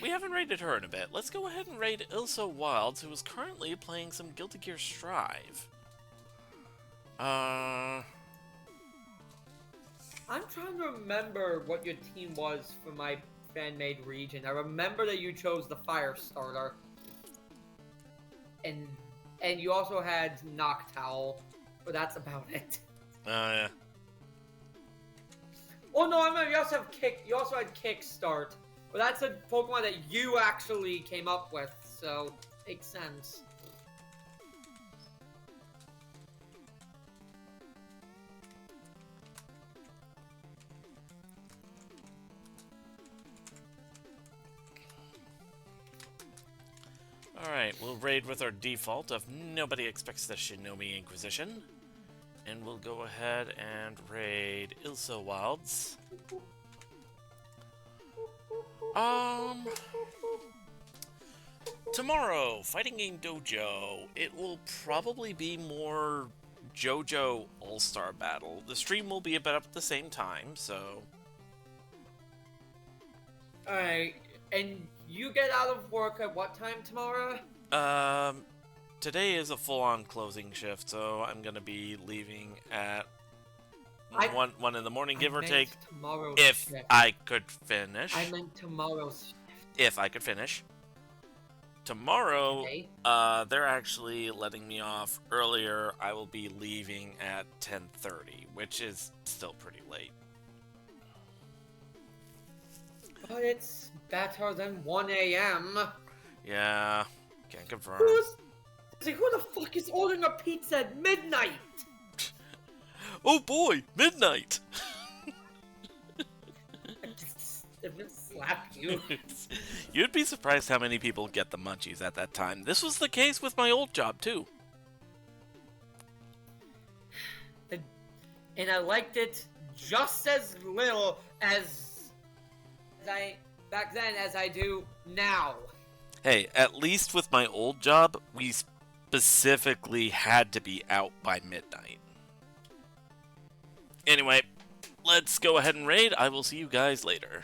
We haven't raided her in a bit. Let's go ahead and raid Ilsa Wilds, who is currently playing some Guilty Gear Strive. I'm trying to remember what your team was for my fan-made region. I remember that you chose the Firestarter. And you also had Noctowl, but that's about it. Yeah. Oh no, I remember you also have you also had Kickstart. But that's a Pokemon that you actually came up with, so makes sense. Alright, we'll raid with our default of Nobody Expects the Shinobi Inquisition. And we'll go ahead and raid Ilsa Wilds. Tomorrow, Fighting Game Dojo. It will probably be more JoJo All-Star Battle. The stream will be about at the same time, so... Alright, and you get out of work at what time tomorrow? Today is a full-on closing shift, so I'm gonna be leaving at 1 in the morning, give or take. If shift. I could finish. I meant tomorrow's shift. If I could finish. Tomorrow, Okay. they're actually letting me off earlier. I will be leaving at 10:30, which is still pretty late. But it's better than 1 a.m. Yeah, can't confirm. Who the fuck is ordering a pizza at midnight? Oh boy, midnight! I'm gonna slap you. You'd be surprised how many people get the munchies at that time. This was the case with my old job, too. And I liked it just as little as I back then as I do now. Hey, at least with my old job, we specifically had to be out by midnight. Anyway, let's go ahead and raid. I will see you guys later.